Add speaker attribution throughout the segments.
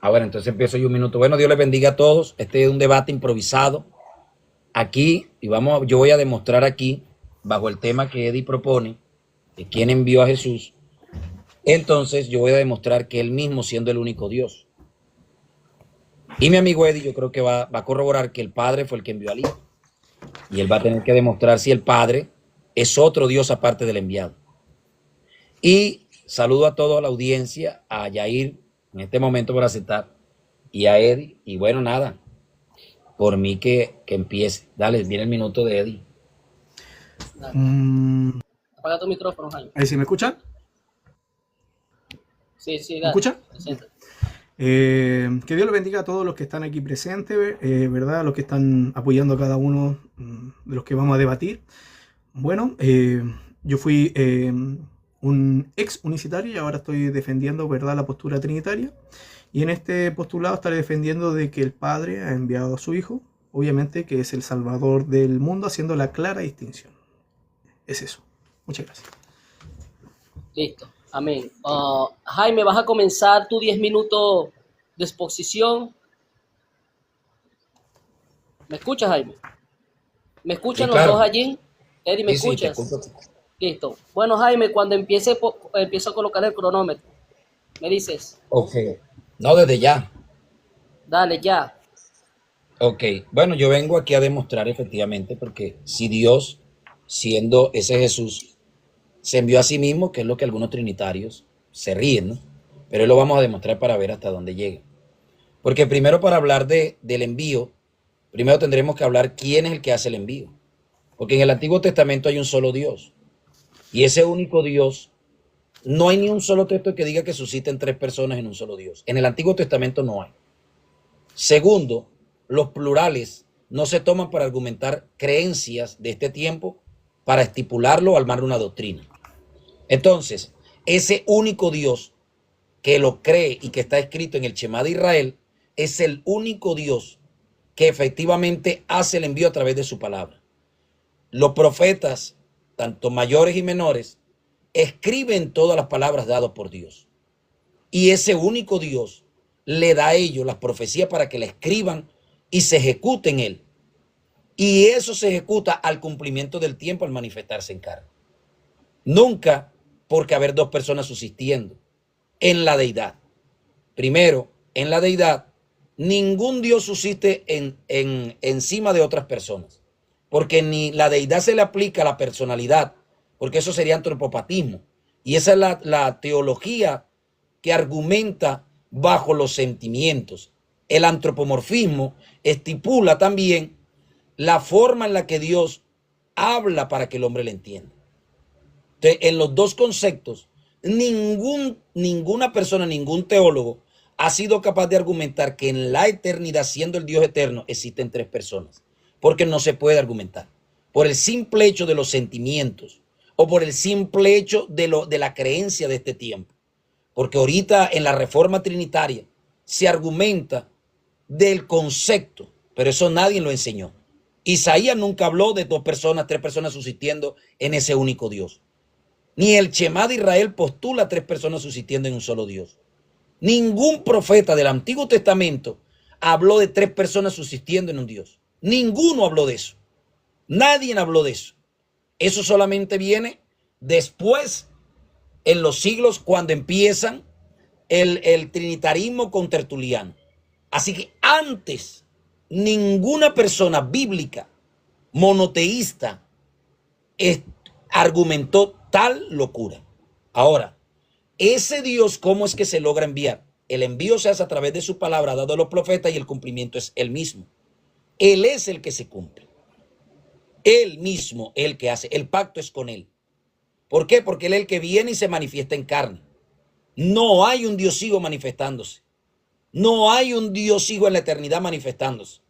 Speaker 1: Bueno, entonces empiezo yo un minuto. Bueno, Dios les bendiga a todos. Este es un debate improvisado aquí y yo voy a demostrar aquí, bajo el tema que Eddie propone, de quién envió a Jesús. Entonces yo voy a demostrar que él mismo siendo el único Dios. Y mi amigo Eddie yo creo que va a corroborar que el Padre fue el que envió al Hijo. Y él va a tener que demostrar si el Padre es otro Dios aparte del enviado. Y saludo a toda la audiencia, a Yair en este momento por aceptar, y a Eddie. Y bueno, nada, por mí que empiece. Dale, viene el minuto de Eddie.
Speaker 2: Apaga tu micrófono, Jaime.
Speaker 3: ¿Ahí sí me escuchan?
Speaker 2: Sí, dale.
Speaker 3: ¿Me escuchan? Que Dios los bendiga a todos los que están aquí presentes, ¿verdad? Los que están apoyando a cada uno de los que vamos a debatir. Bueno, yo fui un ex unicitario y ahora estoy defendiendo, ¿verdad?, la postura trinitaria. Y en este postulado estaré defendiendo de que el Padre ha enviado a su Hijo, obviamente que es el Salvador del mundo, haciendo la clara distinción. Es eso. Muchas gracias.
Speaker 2: Listo. Amén. Jaime, vas a comenzar tu 10 minutos de exposición. ¿Me escuchas, Jaime? ¿Me escuchan
Speaker 1: Sí, claro.
Speaker 2: los dos allí? Eddie, ¿me escuchas?
Speaker 1: Sí,
Speaker 2: Listo. Bueno, Jaime, cuando empiezo a colocar el cronómetro, me dices.
Speaker 1: Ok. No, desde ya.
Speaker 2: Dale, ya.
Speaker 1: Ok. Bueno, yo vengo aquí a demostrar efectivamente, porque si Dios, siendo ese Jesús, se envió a sí mismo, que es lo que algunos trinitarios se ríen, ¿no? Pero lo vamos a demostrar para ver hasta dónde llega. Porque primero, para hablar del envío, primero tendremos que hablar quién es el que hace el envío. Porque en el Antiguo Testamento hay un solo Dios. Y ese único Dios, no hay ni un solo texto que diga que susciten tres personas en un solo Dios. En el Antiguo Testamento no hay. Segundo, los plurales no se toman para argumentar creencias de este tiempo, para estipularlo o armar una doctrina. Entonces, ese único Dios que lo cree y que está escrito en el Shema de Israel, es el único Dios que efectivamente hace el envío a través de su palabra. Los profetas, tanto mayores y menores, escriben todas las palabras dadas por Dios. Y ese único Dios le da a ellos las profecías para que la escriban y se ejecute en él. Y eso se ejecuta al cumplimiento del tiempo, al manifestarse en carne. Nunca porque haber dos personas subsistiendo en la deidad. Primero, en la deidad, ningún Dios subsiste encima de otras personas, porque ni la deidad se le aplica a la personalidad, porque eso sería antropopatismo. Y esa es la teología que argumenta bajo los sentimientos. El antropomorfismo estipula también la forma en la que Dios habla para que el hombre le entienda. Entonces, en los dos conceptos, ninguna persona, ningún teólogo ha sido capaz de argumentar que en la eternidad, siendo el Dios eterno, existen tres personas, porque no se puede argumentar por el simple hecho de los sentimientos o por el simple hecho de la creencia de este tiempo. Porque ahorita en la reforma trinitaria se argumenta del concepto, pero eso nadie lo enseñó. Isaías nunca habló de dos personas, tres personas subsistiendo en ese único Dios. Ni el Shema de Israel postula tres personas subsistiendo en un solo Dios. Ningún profeta del Antiguo Testamento habló de tres personas subsistiendo en un Dios. Ninguno habló de eso. Nadie habló de eso. Eso solamente viene después, en los siglos, cuando empiezan el trinitarismo con Tertuliano. Así que antes, ninguna persona bíblica monoteísta argumentó tal locura. Ahora, ese Dios, ¿cómo es que se logra enviar? El envío se hace a través de su palabra dado a los profetas y el cumplimiento es él mismo. Él es el que se cumple. Él mismo, el que hace. El pacto es con él. ¿Por qué? Porque él es el que viene y se manifiesta en carne. No hay un Dios hijo manifestándose. No hay un Dios hijo en la eternidad manifestándose.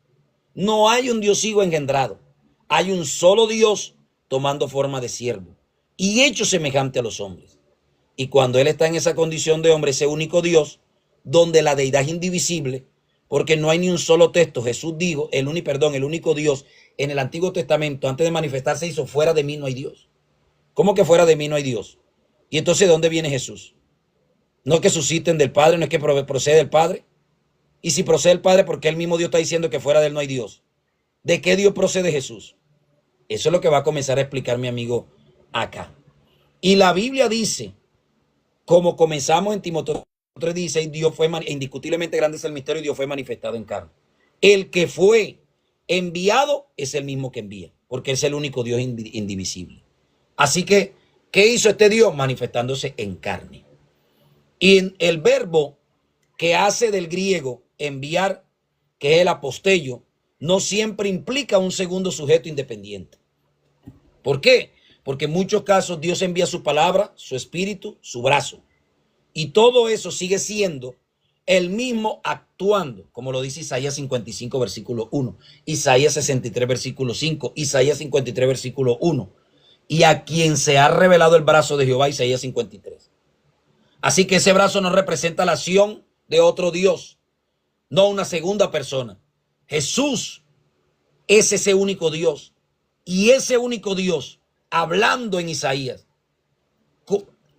Speaker 1: No hay un Dios hijo engendrado. Hay un solo Dios tomando forma de siervo y hecho semejante a los hombres. Y cuando él está en esa condición de hombre, ese único Dios, donde la deidad es indivisible, porque no hay ni un solo texto. Jesús dijo, el único Dios en el Antiguo Testamento, antes de manifestarse, hizo: fuera de mí no hay Dios. ¿Cómo que fuera de mí no hay Dios? Y entonces, ¿de dónde viene Jesús? No es que susciten del Padre, no es que procede del Padre. Y si procede el Padre, porque el mismo Dios está diciendo que fuera de él no hay Dios. ¿De qué Dios procede Jesús? Eso es lo que va a comenzar a explicar mi amigo acá. Y la Biblia dice, como comenzamos en Timoteo 3:16, Dios fue indiscutiblemente grande es el misterio y Dios fue manifestado en carne. El que fue enviado es el mismo que envía, porque es el único Dios indivisible. Así que, ¿qué hizo este Dios? Manifestándose en carne. Y en el verbo que hace del griego enviar, que es el apostello, no siempre implica un segundo sujeto independiente. ¿Por qué? Porque en muchos casos Dios envía su palabra, su espíritu, su brazo. Y todo eso sigue siendo el mismo actuando, como lo dice Isaías 55, versículo 1, Isaías 63, versículo 5, Isaías 53, versículo 1. Y a quien se ha revelado el brazo de Jehová, Isaías 53. Así que ese brazo no representa la acción de otro Dios, no una segunda persona. Jesús es ese único Dios. Y ese único Dios, hablando en Isaías,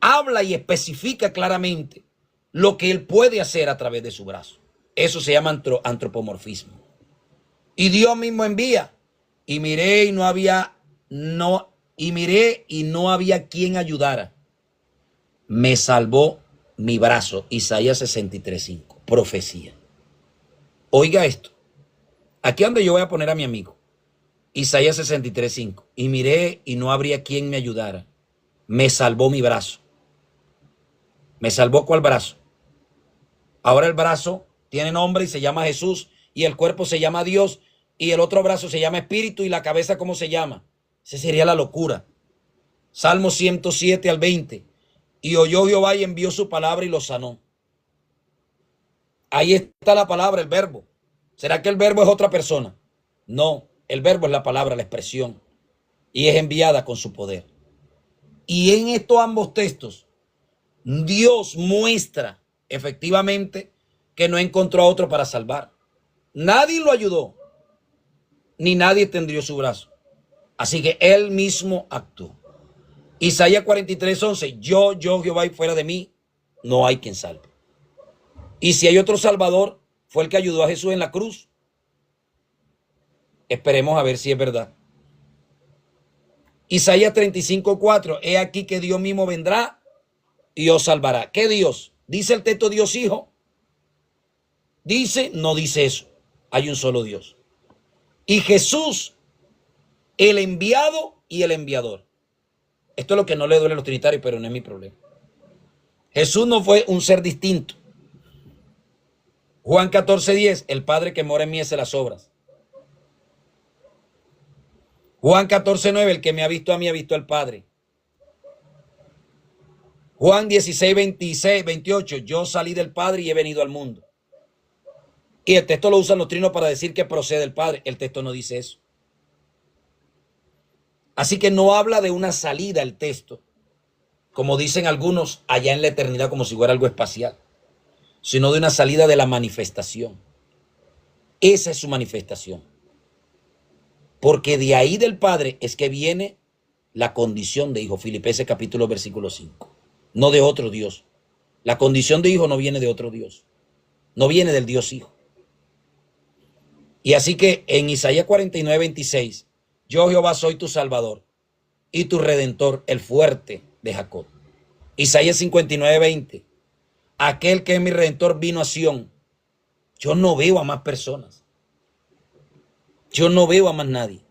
Speaker 1: habla y especifica claramente lo que él puede hacer a través de su brazo. Eso se llama antropomorfismo. Y Dios mismo envía. Y miré y no había quien ayudara. Me salvó mi brazo. Isaías 63:5. Profecía. Oiga esto. Aquí es donde yo voy a poner a mi amigo. Isaías 63:5. Y miré y no habría quien me ayudara. Me salvó mi brazo. ¿Me salvó cuál brazo? Ahora el brazo tiene nombre y se llama Jesús, y el cuerpo se llama Dios, y el otro brazo se llama Espíritu, y la cabeza, ¿cómo se llama? Esa sería la locura. Salmo 107 al 20. Y oyó Jehová y envió su palabra y lo sanó. Ahí está la palabra, el verbo. ¿Será que el verbo es otra persona? No, el verbo es la palabra, la expresión, y es enviada con su poder. Y en estos ambos textos, Dios muestra efectivamente que no encontró a otro para salvar. Nadie lo ayudó, ni nadie tendió su brazo. Así que él mismo actuó. Isaías 43:11, yo Jehová, y fuera de mí no hay quien salve. Y si hay otro Salvador, fue el que ayudó a Jesús en la cruz. Esperemos a ver si es verdad. Isaías 35:4, he aquí que Dios mismo vendrá y os salvará. ¿Qué Dios? ¿Dice el texto Dios Hijo? Dice, no dice eso. Hay un solo Dios. Y Jesús, el enviado y el enviador. Esto es lo que no le duele a los trinitarios, pero no es mi problema. Jesús no fue un ser distinto. Juan 14:10, el Padre que mora en mí hace las obras. Juan 14:9, el que me ha visto a mí ha visto al Padre. Juan 16:26-28, yo salí del Padre y he venido al mundo. Y el texto lo usan los trinos para decir que procede del Padre. El texto no dice eso. Así que no habla de una salida el texto, como dicen algunos allá en la eternidad, como si fuera algo espacial, sino de una salida de la manifestación. Esa es su manifestación. Porque de ahí del Padre es que viene la condición de hijo. Filipenses capítulo versículo 5. No de otro Dios. La condición de hijo no viene de otro Dios. No viene del Dios Hijo. Y así que en Isaías 49:26, yo Jehová soy tu Salvador y tu Redentor, el fuerte de Jacob. Isaías 59:20, aquel que es mi Redentor vino a Sión. Yo no veo a más personas. Yo no veo a más nadie.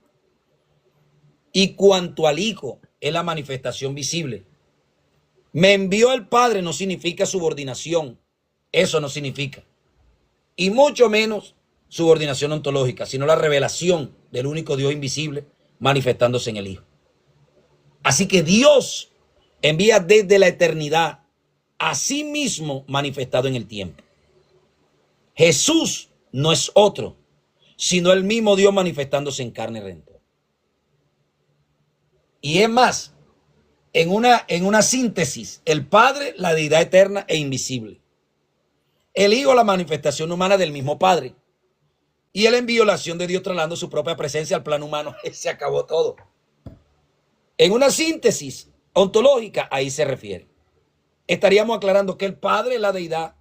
Speaker 1: Y cuanto al Hijo, es la manifestación visible. Me envió el Padre no significa subordinación. Eso no significa. Y mucho menos subordinación ontológica, sino la revelación del único Dios invisible manifestándose en el Hijo. Así que Dios envía desde la eternidad a sí mismo manifestado en el tiempo. Jesús no es otro, sino el mismo Dios manifestándose en carne redentora. Y es más, en una síntesis, el Padre, la deidad eterna e invisible. El Hijo, la manifestación humana del mismo Padre. Y el envío, la acción de Dios trasladando su propia presencia al plano humano. Se acabó todo. En una síntesis ontológica, ahí se refiere. Estaríamos aclarando que el Padre, la deidad,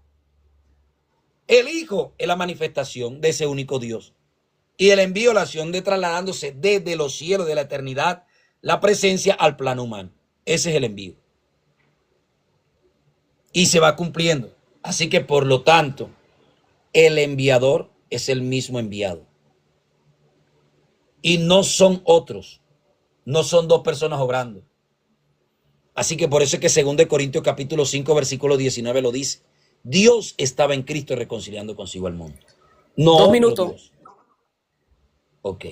Speaker 1: El Hijo es la manifestación de ese único Dios. Y el envío, la acción de trasladándose desde los cielos de la eternidad, la presencia al plano humano. Ese es el envío. Y se va cumpliendo. Así que, por lo tanto, el enviador es el mismo enviado. Y no son otros. No son dos personas obrando. Así que por eso es que 2 Corintios capítulo 5, versículo 19 lo dice. Dios estaba en Cristo reconciliando consigo al mundo. No
Speaker 2: 2 minutos.
Speaker 1: Dios. Ok.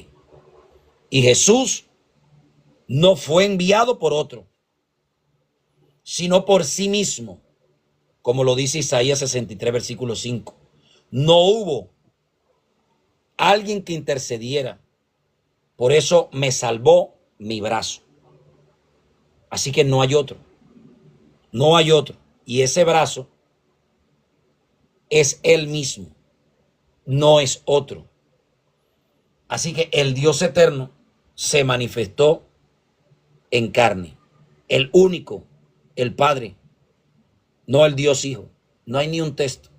Speaker 1: Y Jesús no fue enviado por otro, sino por sí mismo, como lo dice Isaías 63, versículo 5. No hubo alguien que intercediera. Por eso me salvó mi brazo. Así que no hay otro. No hay otro. Y ese brazo es él mismo. No es otro. Así que el Dios eterno se manifestó en carne. El único, el Padre. No el Dios Hijo. No hay ni un texto.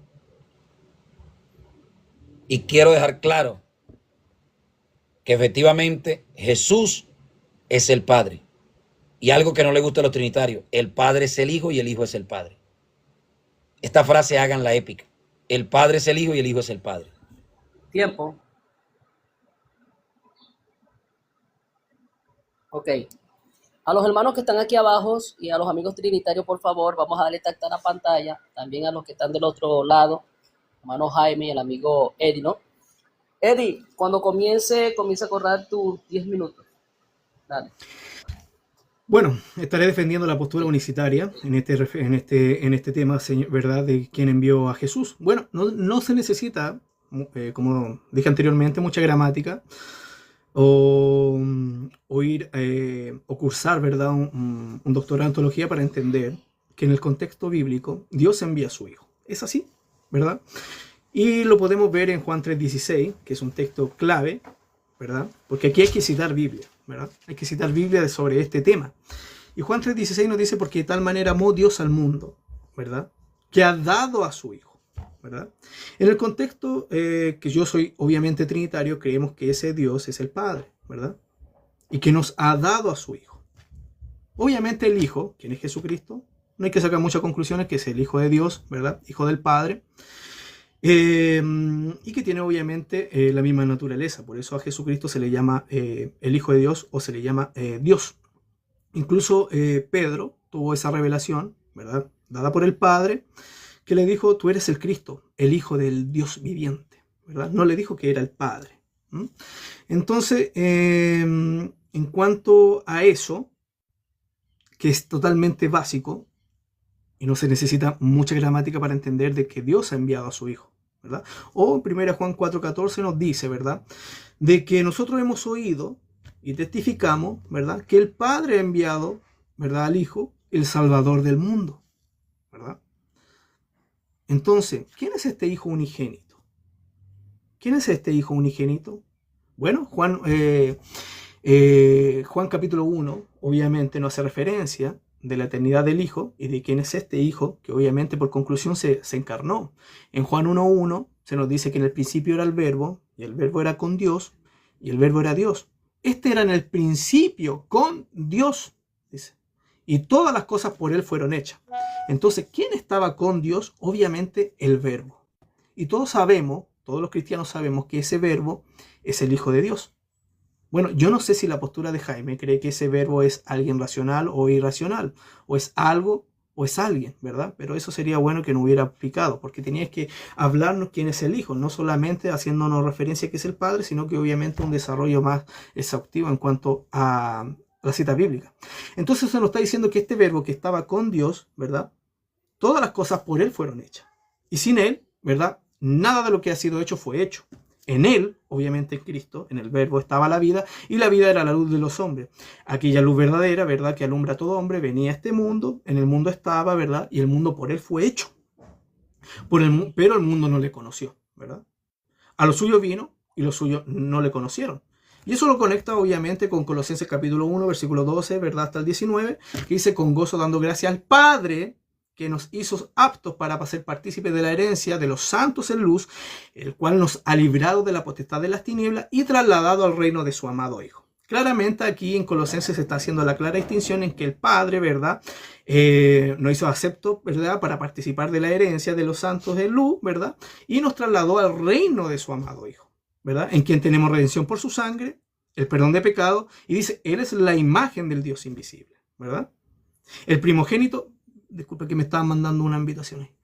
Speaker 1: Y quiero dejar claro que efectivamente Jesús es el Padre. Y algo que no le gusta a los trinitarios, el Padre es el Hijo y el Hijo es el Padre. Esta frase hagan la épica. El Padre es el Hijo y el Hijo es el Padre.
Speaker 2: Tiempo. Ok. A los hermanos que están aquí abajo y a los amigos trinitarios, por favor, vamos a darle tacto a la pantalla. También a los que están del otro lado, hermano Jaime y el amigo Eddie, ¿no? Eddie, cuando comience a correr tus 10 minutos. Dale.
Speaker 3: Bueno, estaré defendiendo la postura unicitaria en este tema, ¿verdad? De quién envió a Jesús. Bueno, no se necesita, como dije anteriormente, mucha gramática o cursar, ¿verdad? Un doctorado en teología para entender que en el contexto bíblico Dios envía a su Hijo. Es así, ¿verdad? Y lo podemos ver en Juan 3:16, que es un texto clave, ¿verdad? Porque aquí hay que citar Biblia, ¿verdad? Hay que citar Biblia sobre este tema. Y Juan 3:16 nos dice, porque de tal manera amó Dios al mundo, ¿verdad? Que ha dado a su Hijo, ¿verdad? En el contexto que yo soy obviamente trinitario, creemos que ese Dios es el Padre, ¿verdad? Y que nos ha dado a su Hijo. Obviamente el Hijo, quien es Jesucristo, no hay que sacar muchas conclusiones, que es el Hijo de Dios, ¿verdad? Hijo del Padre. Y que tiene obviamente la misma naturaleza. Por eso a Jesucristo se le llama el Hijo de Dios o se le llama Dios. Incluso Pedro tuvo esa revelación, ¿verdad? Dada por el Padre, que le dijo, tú eres el Cristo, el Hijo del Dios viviente, ¿verdad? No le dijo que era el Padre. Entonces, en cuanto a eso, que es totalmente básico, y no se necesita mucha gramática para entender de que Dios ha enviado a su Hijo, ¿verdad? O en 1 Juan 4:14 nos dice, ¿verdad? De que nosotros hemos oído y testificamos, ¿verdad? Que el Padre ha enviado, ¿verdad? Al Hijo, el Salvador del mundo, ¿verdad? Entonces, ¿quién es este Hijo unigénito? ¿Quién es este Hijo unigénito? Bueno, Juan capítulo 1, obviamente no hace referencia de la eternidad del Hijo y de quién es este Hijo, que obviamente por conclusión se encarnó. En Juan 1:1 se nos dice que en el principio era el Verbo, y el Verbo era con Dios, y el Verbo era Dios. Este era en el principio con Dios, dice, y todas las cosas por Él fueron hechas. Entonces, ¿quién estaba con Dios? Obviamente el Verbo. Y todos sabemos, todos los cristianos sabemos que ese Verbo es el Hijo de Dios. Bueno, yo no sé si la postura de Jaime cree que ese verbo es alguien racional o irracional, o es algo o es alguien, ¿verdad? Pero eso sería bueno que no hubiera aplicado, porque tenías que hablarnos quién es el Hijo, no solamente haciéndonos referencia a que es el Padre, sino que obviamente un desarrollo más exhaustivo en cuanto a la cita bíblica. Entonces se nos está diciendo que este verbo que estaba con Dios, ¿verdad? Todas las cosas por Él fueron hechas. Y sin Él, ¿verdad? Nada de lo que ha sido hecho fue hecho. En Él, obviamente en Cristo, en el Verbo estaba la vida, y la vida era la luz de los hombres. Aquella luz verdadera, ¿verdad? Que alumbra a todo hombre, venía a este mundo, en el mundo estaba, ¿verdad? Y el mundo por Él fue hecho. Pero el mundo no le conoció, ¿verdad? A lo suyo vino, y los suyos no le conocieron. Y eso lo conecta obviamente con Colosenses capítulo 1, versículo 12, ¿verdad? Hasta el 19, que dice, con gozo dando gracias al Padre, que nos hizo aptos para ser partícipes de la herencia de los santos en luz, el cual nos ha librado de la potestad de las tinieblas y trasladado al reino de su amado Hijo. Claramente aquí en Colosenses se está haciendo la clara distinción en que el Padre, ¿verdad? Nos hizo acepto, ¿verdad? Para participar de la herencia de los santos en luz, ¿verdad? Y nos trasladó al reino de su amado Hijo, ¿verdad? En quien tenemos redención por su sangre, el perdón de pecado, y dice, Él es la imagen del Dios invisible, ¿verdad? El primogénito, disculpe que me estaban mandando una invitación ahí.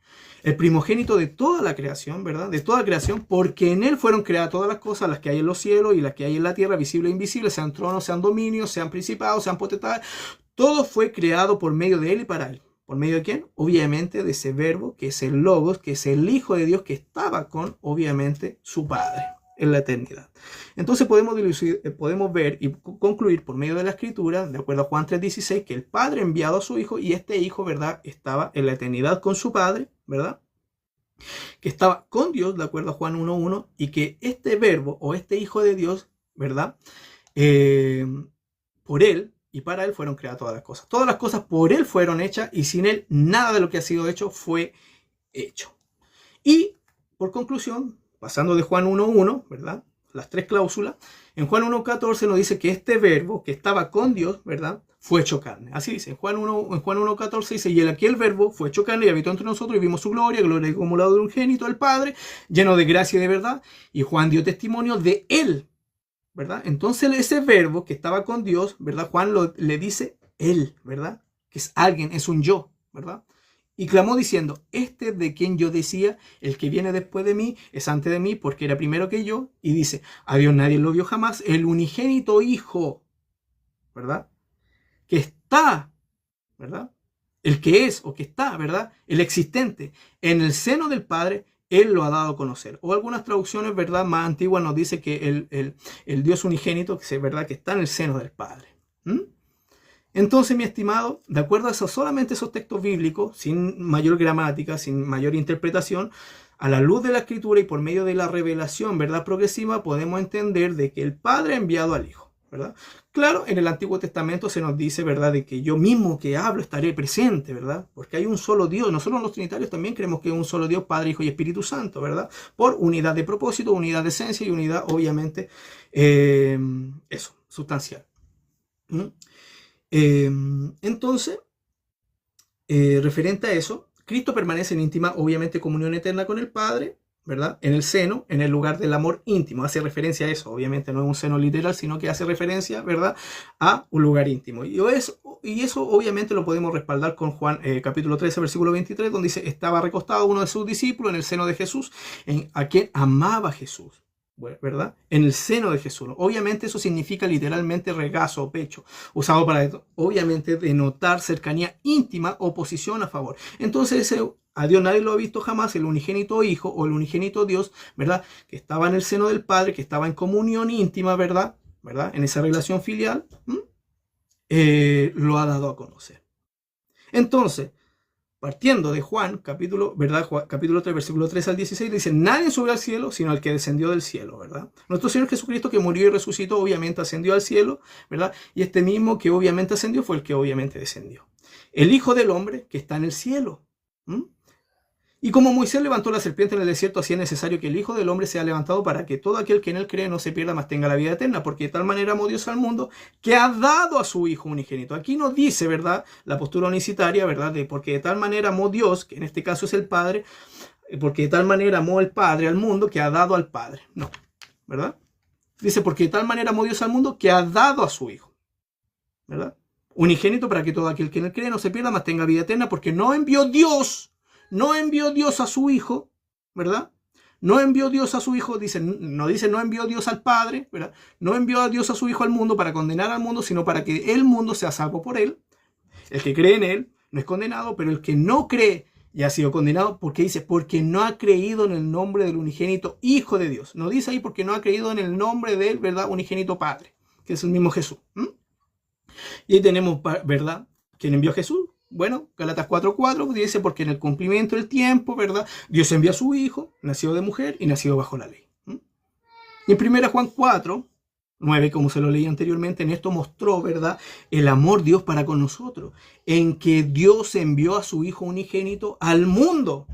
Speaker 3: El primogénito de toda la creación, ¿verdad? De toda la creación, porque en Él fueron creadas todas las cosas, las que hay en los cielos y las que hay en la tierra, visibles e invisibles, sean tronos, sean dominios, sean principados, sean potestades. Todo fue creado por medio de Él y para Él. ¿Por medio de quién? Obviamente de ese verbo, que es el Logos, que es el Hijo de Dios, que estaba con, obviamente, su Padre en la eternidad. Entonces podemos ver y concluir por medio de la Escritura, de acuerdo a Juan 3:16, que el Padre ha enviado a su Hijo y este Hijo, ¿verdad?, estaba en la eternidad con su Padre, ¿verdad?, que estaba con Dios, de acuerdo a Juan 1:1, y que este verbo o este Hijo de Dios, ¿verdad?, por Él y para Él fueron creadas todas las cosas. Todas las cosas por Él fueron hechas y sin Él nada de lo que ha sido hecho fue hecho. Y por conclusión, pasando de Juan 1:1, ¿verdad?, las tres cláusulas, en Juan 1:14 nos dice que este verbo que estaba con Dios, ¿verdad?, fue hecho carne. Así dice, en Juan 1:14 dice, y aquel verbo fue hecho carne y habitó entre nosotros y vimos su gloria, gloria como la del unigénito del Padre, lleno de gracia y de verdad. Y Juan dio testimonio de Él, ¿verdad? Entonces ese verbo que estaba con Dios, ¿verdad?, Juan le dice Él, ¿verdad?, que es alguien, es un yo, ¿verdad? Y clamó diciendo, este de quien yo decía, el que viene después de mí es antes de mí, porque era primero que yo. Y dice, a Dios nadie lo vio jamás, el unigénito Hijo, ¿verdad?, que está, ¿verdad?, el que es o que está, ¿verdad?, el existente en el seno del Padre, Él lo ha dado a conocer. O algunas traducciones, ¿verdad?, más antiguas nos dice que el Dios unigénito, ¿verdad?, que está en el seno del Padre. Entonces, mi estimado, de acuerdo a solamente esos textos bíblicos, sin mayor gramática, sin mayor interpretación, a la luz de la Escritura y por medio de la revelación, ¿verdad?, progresiva, podemos entender de que el Padre ha enviado al Hijo, ¿verdad? Claro, en el Antiguo Testamento se nos dice, ¿verdad?, de que yo mismo que hablo estaré presente, ¿verdad? Porque hay un solo Dios. Nosotros los trinitarios también creemos que hay un solo Dios, Padre, Hijo y Espíritu Santo, ¿verdad? Por unidad de propósito, unidad de esencia y unidad, obviamente, eso, sustancial. Entonces, referente a eso, Cristo permanece en íntima, obviamente, comunión eterna con el Padre, ¿verdad?, en el seno, en el lugar del amor íntimo. Hace referencia a eso, obviamente no es un seno literal, sino que hace referencia, ¿verdad?, a un lugar íntimo. Y eso obviamente lo podemos respaldar con Juan capítulo 13, versículo 23, donde dice, estaba recostado uno de sus discípulos en el seno de Jesús, a quien amaba Jesús, ¿verdad?, en el seno de Jesús. Obviamente eso significa literalmente regazo o pecho, usado para, obviamente, denotar cercanía íntima o posición a favor. Entonces a Dios nadie lo ha visto jamás, el unigénito Hijo o el unigénito Dios, ¿verdad?, que estaba en el seno del Padre, que estaba en comunión íntima, ¿verdad? En esa relación filial, lo ha dado a conocer. Entonces, partiendo de Juan, capítulo 3, versículo 3 al 16, dice, nadie subió al cielo, sino el que descendió del cielo, ¿verdad? Nuestro Señor Jesucristo, que murió y resucitó, obviamente ascendió al cielo, ¿verdad? Y este mismo que obviamente ascendió fue el que obviamente descendió. El Hijo del Hombre que está en el cielo. Y como Moisés levantó la serpiente en el desierto, así es necesario que el Hijo del Hombre sea levantado para que todo aquel que en él cree no se pierda, mas tenga la vida eterna. Porque de tal manera amó Dios al mundo que ha dado a su Hijo unigénito. Aquí nos dice, ¿verdad?, la postura unicitaria, ¿verdad?, de porque de tal manera amó Dios, que en este caso es el Padre, porque de tal manera amó el Padre al mundo que ha dado al Padre. No, ¿verdad? Dice, porque de tal manera amó Dios al mundo que ha dado a su Hijo, ¿verdad?, unigénito para que todo aquel que en él cree no se pierda, mas tenga vida eterna. Porque no envió Dios a su Hijo, ¿verdad? No envió Dios a su Hijo, no envió Dios al Padre, ¿verdad? No envió a Dios a su Hijo al mundo para condenar al mundo, sino para que el mundo sea salvo por él. El que cree en él no es condenado, pero el que no cree ya ha sido condenado, porque dice, porque no ha creído en el nombre del unigénito Hijo de Dios. No dice ahí porque no ha creído en el nombre del, ¿verdad?, unigénito Padre, que es el mismo Jesús. Y ahí tenemos, ¿verdad?, ¿quién envió a Jesús? Bueno, Gálatas 4:4 dice, porque en el cumplimiento del tiempo, ¿verdad?, Dios envió a su Hijo, nacido de mujer y nacido bajo la ley. Y en 1 Juan 4, 9, como se lo leí anteriormente, en esto mostró, ¿verdad?, el amor de Dios para con nosotros, en que Dios envió a su Hijo unigénito al mundo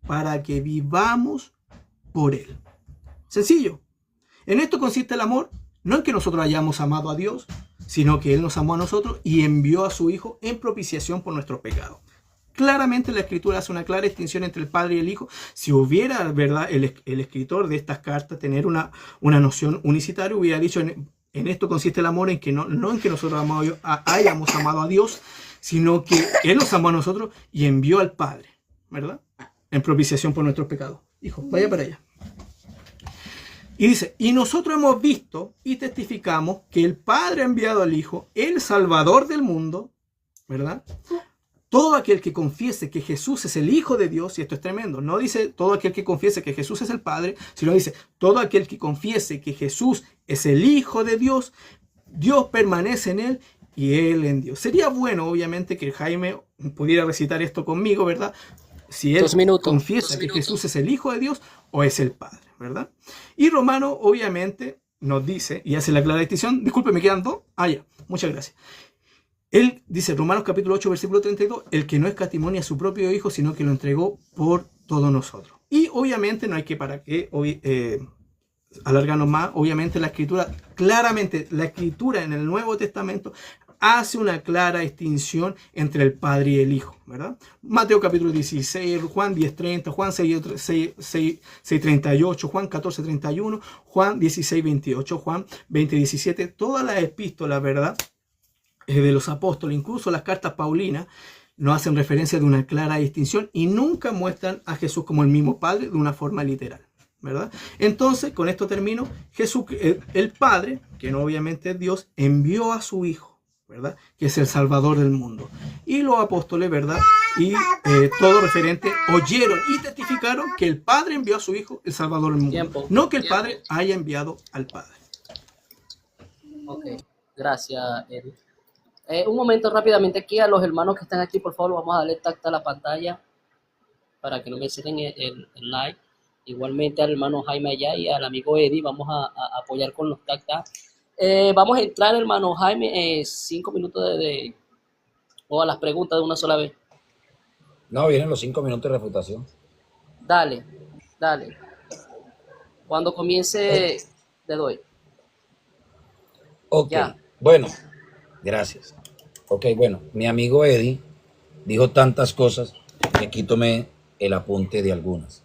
Speaker 3: para que vivamos por Él. Sencillo. En esto consiste el amor, no en que nosotros hayamos amado a Dios, sino que Él nos amó a nosotros y envió a su Hijo en propiciación por nuestros pecados. Claramente la Escritura hace una clara distinción entre el Padre y el Hijo. Si hubiera, ¿verdad?, el escritor de estas cartas tener una noción unicitaria, hubiera dicho, en esto consiste el amor, en que no en que nosotros hayamos amado a Dios, sino que Él nos amó a nosotros y envió al Padre, ¿verdad?, en propiciación por nuestros pecados. Hijo, vaya para allá. Y dice, y nosotros hemos visto y testificamos que el Padre ha enviado al Hijo, el Salvador del mundo, ¿verdad? Todo aquel que confiese que Jesús es el Hijo de Dios, y esto es tremendo, no dice todo aquel que confiese que Jesús es el Padre, sino dice todo aquel que confiese que Jesús es el Hijo de Dios, Dios permanece en él y él en Dios. Sería bueno, obviamente, que Jaime pudiera recitar esto conmigo, ¿verdad? Si él confiesa que Jesús es el Hijo de Dios o es el Padre, ¿verdad? Y Romano, obviamente, nos dice, y hace la clara distinción, disculpe, me quedan dos. Ya, muchas gracias. Él dice, Romanos capítulo 8, versículo 32, el que no escatimó a su propio Hijo, sino que lo entregó por todos nosotros. Y obviamente no hay que alargarnos más, obviamente la Escritura, claramente la Escritura en el Nuevo Testamento hace una clara distinción entre el Padre y el Hijo, ¿verdad? Mateo capítulo 16, Juan 10:30, Juan 6:38, Juan 14:31, Juan 16:28, Juan 20:17, todas las epístolas, ¿verdad?, de los apóstoles, incluso las cartas paulinas, nos hacen referencia de una clara distinción y nunca muestran a Jesús como el mismo Padre de una forma literal, ¿verdad? Entonces, con esto termino. Jesús, el Padre, que no obviamente es Dios, envió a su Hijo, ¿verdad?, que es el Salvador del mundo. Y los apóstoles, ¿verdad?, y todo referente oyeron y testificaron que el Padre envió a su Hijo, el Salvador del mundo. No que el Padre haya enviado al Padre.
Speaker 2: Ok, gracias, Eric. Un momento rápidamente aquí a los hermanos que están aquí, por favor, vamos a darle tacto a la pantalla para que no me cierren el like. Igualmente al hermano Jaime allá y al amigo Eddie, vamos a apoyar con los tactas. Vamos a entrar, hermano Jaime, 5 minutos o a las preguntas de una sola vez.
Speaker 1: No, vienen los 5 minutos de refutación.
Speaker 2: Dale. Cuando comience, le doy.
Speaker 1: Ok,
Speaker 2: ya.
Speaker 1: Bueno, gracias. Ok, bueno, mi amigo Eddie dijo tantas cosas que aquí tomé el apunte de algunas.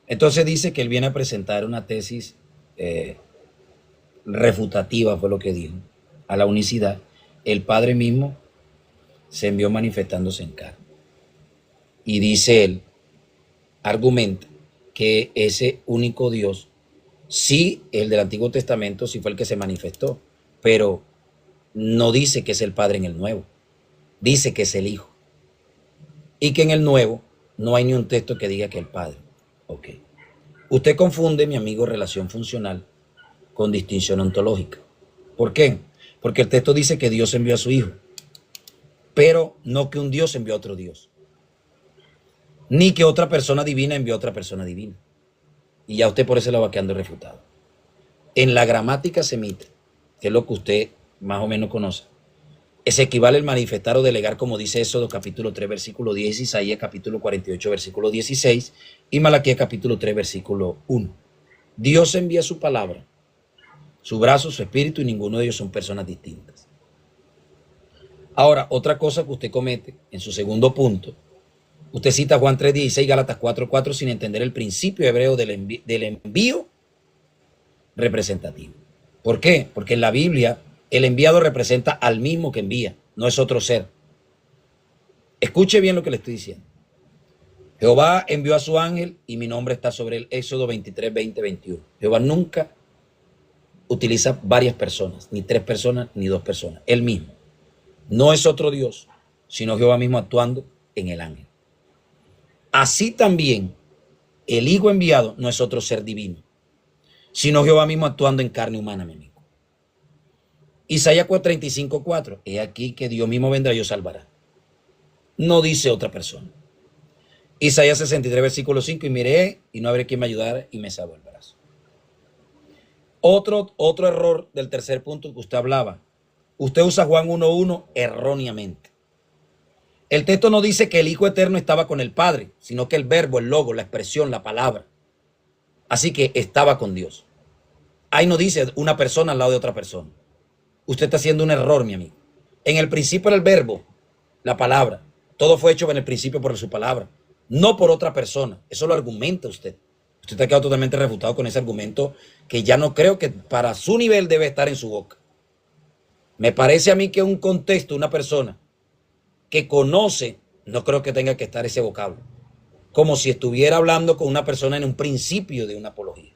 Speaker 1: Entonces dice que él viene a presentar una tesis refutativa, fue lo que dijo, a la unicidad. El Padre mismo se envió manifestándose en carne. Y dice él, argumenta que ese único Dios, sí, el del Antiguo Testamento, sí fue el que se manifestó, pero no dice que es el Padre en el Nuevo, dice que es el Hijo. Y que en el Nuevo no hay ni un texto que diga que el Padre. Ok. Usted confunde, mi amigo, relación funcional con distinción ontológica. ¿Por qué? Porque el texto dice que Dios envió a su Hijo, pero no que un Dios envió a otro Dios, ni que otra persona divina envió a otra persona divina. Y ya usted por eso lo va quedando refutado. En la gramática semita, que es lo que usted más o menos conoce, se equivale el manifestar o delegar, como dice Éxodo capítulo 3, versículo 10, Isaías capítulo 48, versículo 16, y Malaquías capítulo 3, versículo 1. Dios envía su palabra, su brazo, su espíritu, y ninguno de ellos son personas distintas. Ahora, otra cosa que usted comete en su segundo punto, usted cita Juan 3:16, Gálatas 4:4, sin entender el principio hebreo del envío representativo. ¿Por qué? Porque en la Biblia el enviado representa al mismo que envía, no es otro ser. Escuche bien lo que le estoy diciendo. Jehová envió a su ángel y mi nombre está sobre él. Éxodo 23, 20, 21. Jehová nunca utiliza varias personas, ni 3 personas, ni 2 personas. Él mismo. No es otro Dios, sino Jehová mismo actuando en el ángel. Así también el Hijo enviado no es otro ser divino, sino Jehová mismo actuando en carne humana, mi amigo. Isaías 35:4. He aquí que Dios mismo vendrá y os salvará. No dice otra persona. Isaías 63, versículo 5. Y miré y no habré quien me ayudara y me salvó el brazo. Otro error del tercer punto que usted hablaba. Usted usa Juan 1:1 erróneamente. El texto no dice que el Hijo Eterno estaba con el Padre, sino que el verbo, el logo, la expresión, la palabra. Así que estaba con Dios. Ahí no dice una persona al lado de otra persona. Usted está haciendo un error, mi amigo. En el principio era el verbo, la palabra. Todo fue hecho en el principio por su palabra, no por otra persona. Eso lo argumenta usted. Usted está quedado totalmente refutado con ese argumento que ya no creo que para su nivel debe estar en su boca. Me parece a mí que un contexto, una persona que conoce, no creo que tenga que estar ese vocablo. Como si estuviera hablando con una persona en un principio de una apología.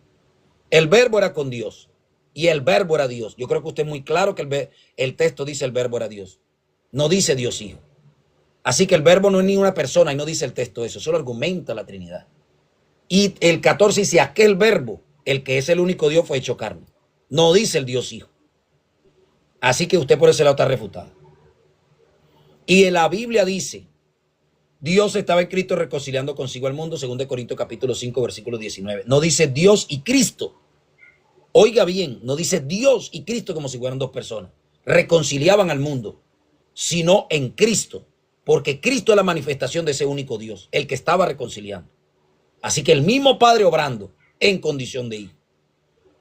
Speaker 1: El verbo era con Dios y el verbo era Dios. Yo creo que usted es muy claro que el texto dice el verbo era Dios. No dice Dios Hijo. Así que el verbo no es ni una persona y no dice el texto eso. Solo argumenta la Trinidad. Y el 14 dice aquel verbo, el que es el único Dios, fue hecho carne. No dice el Dios Hijo. Así que usted por ese lado está refutado. Y en la Biblia dice, Dios estaba en Cristo reconciliando consigo al mundo, 2 Corintios capítulo 5, versículo 19. No dice Dios y Cristo. Oiga bien, no dice Dios y Cristo como si fueran dos personas. Reconciliaban al mundo, sino en Cristo. Porque Cristo es la manifestación de ese único Dios, el que estaba reconciliando. Así que el mismo Padre obrando en condición de hijo.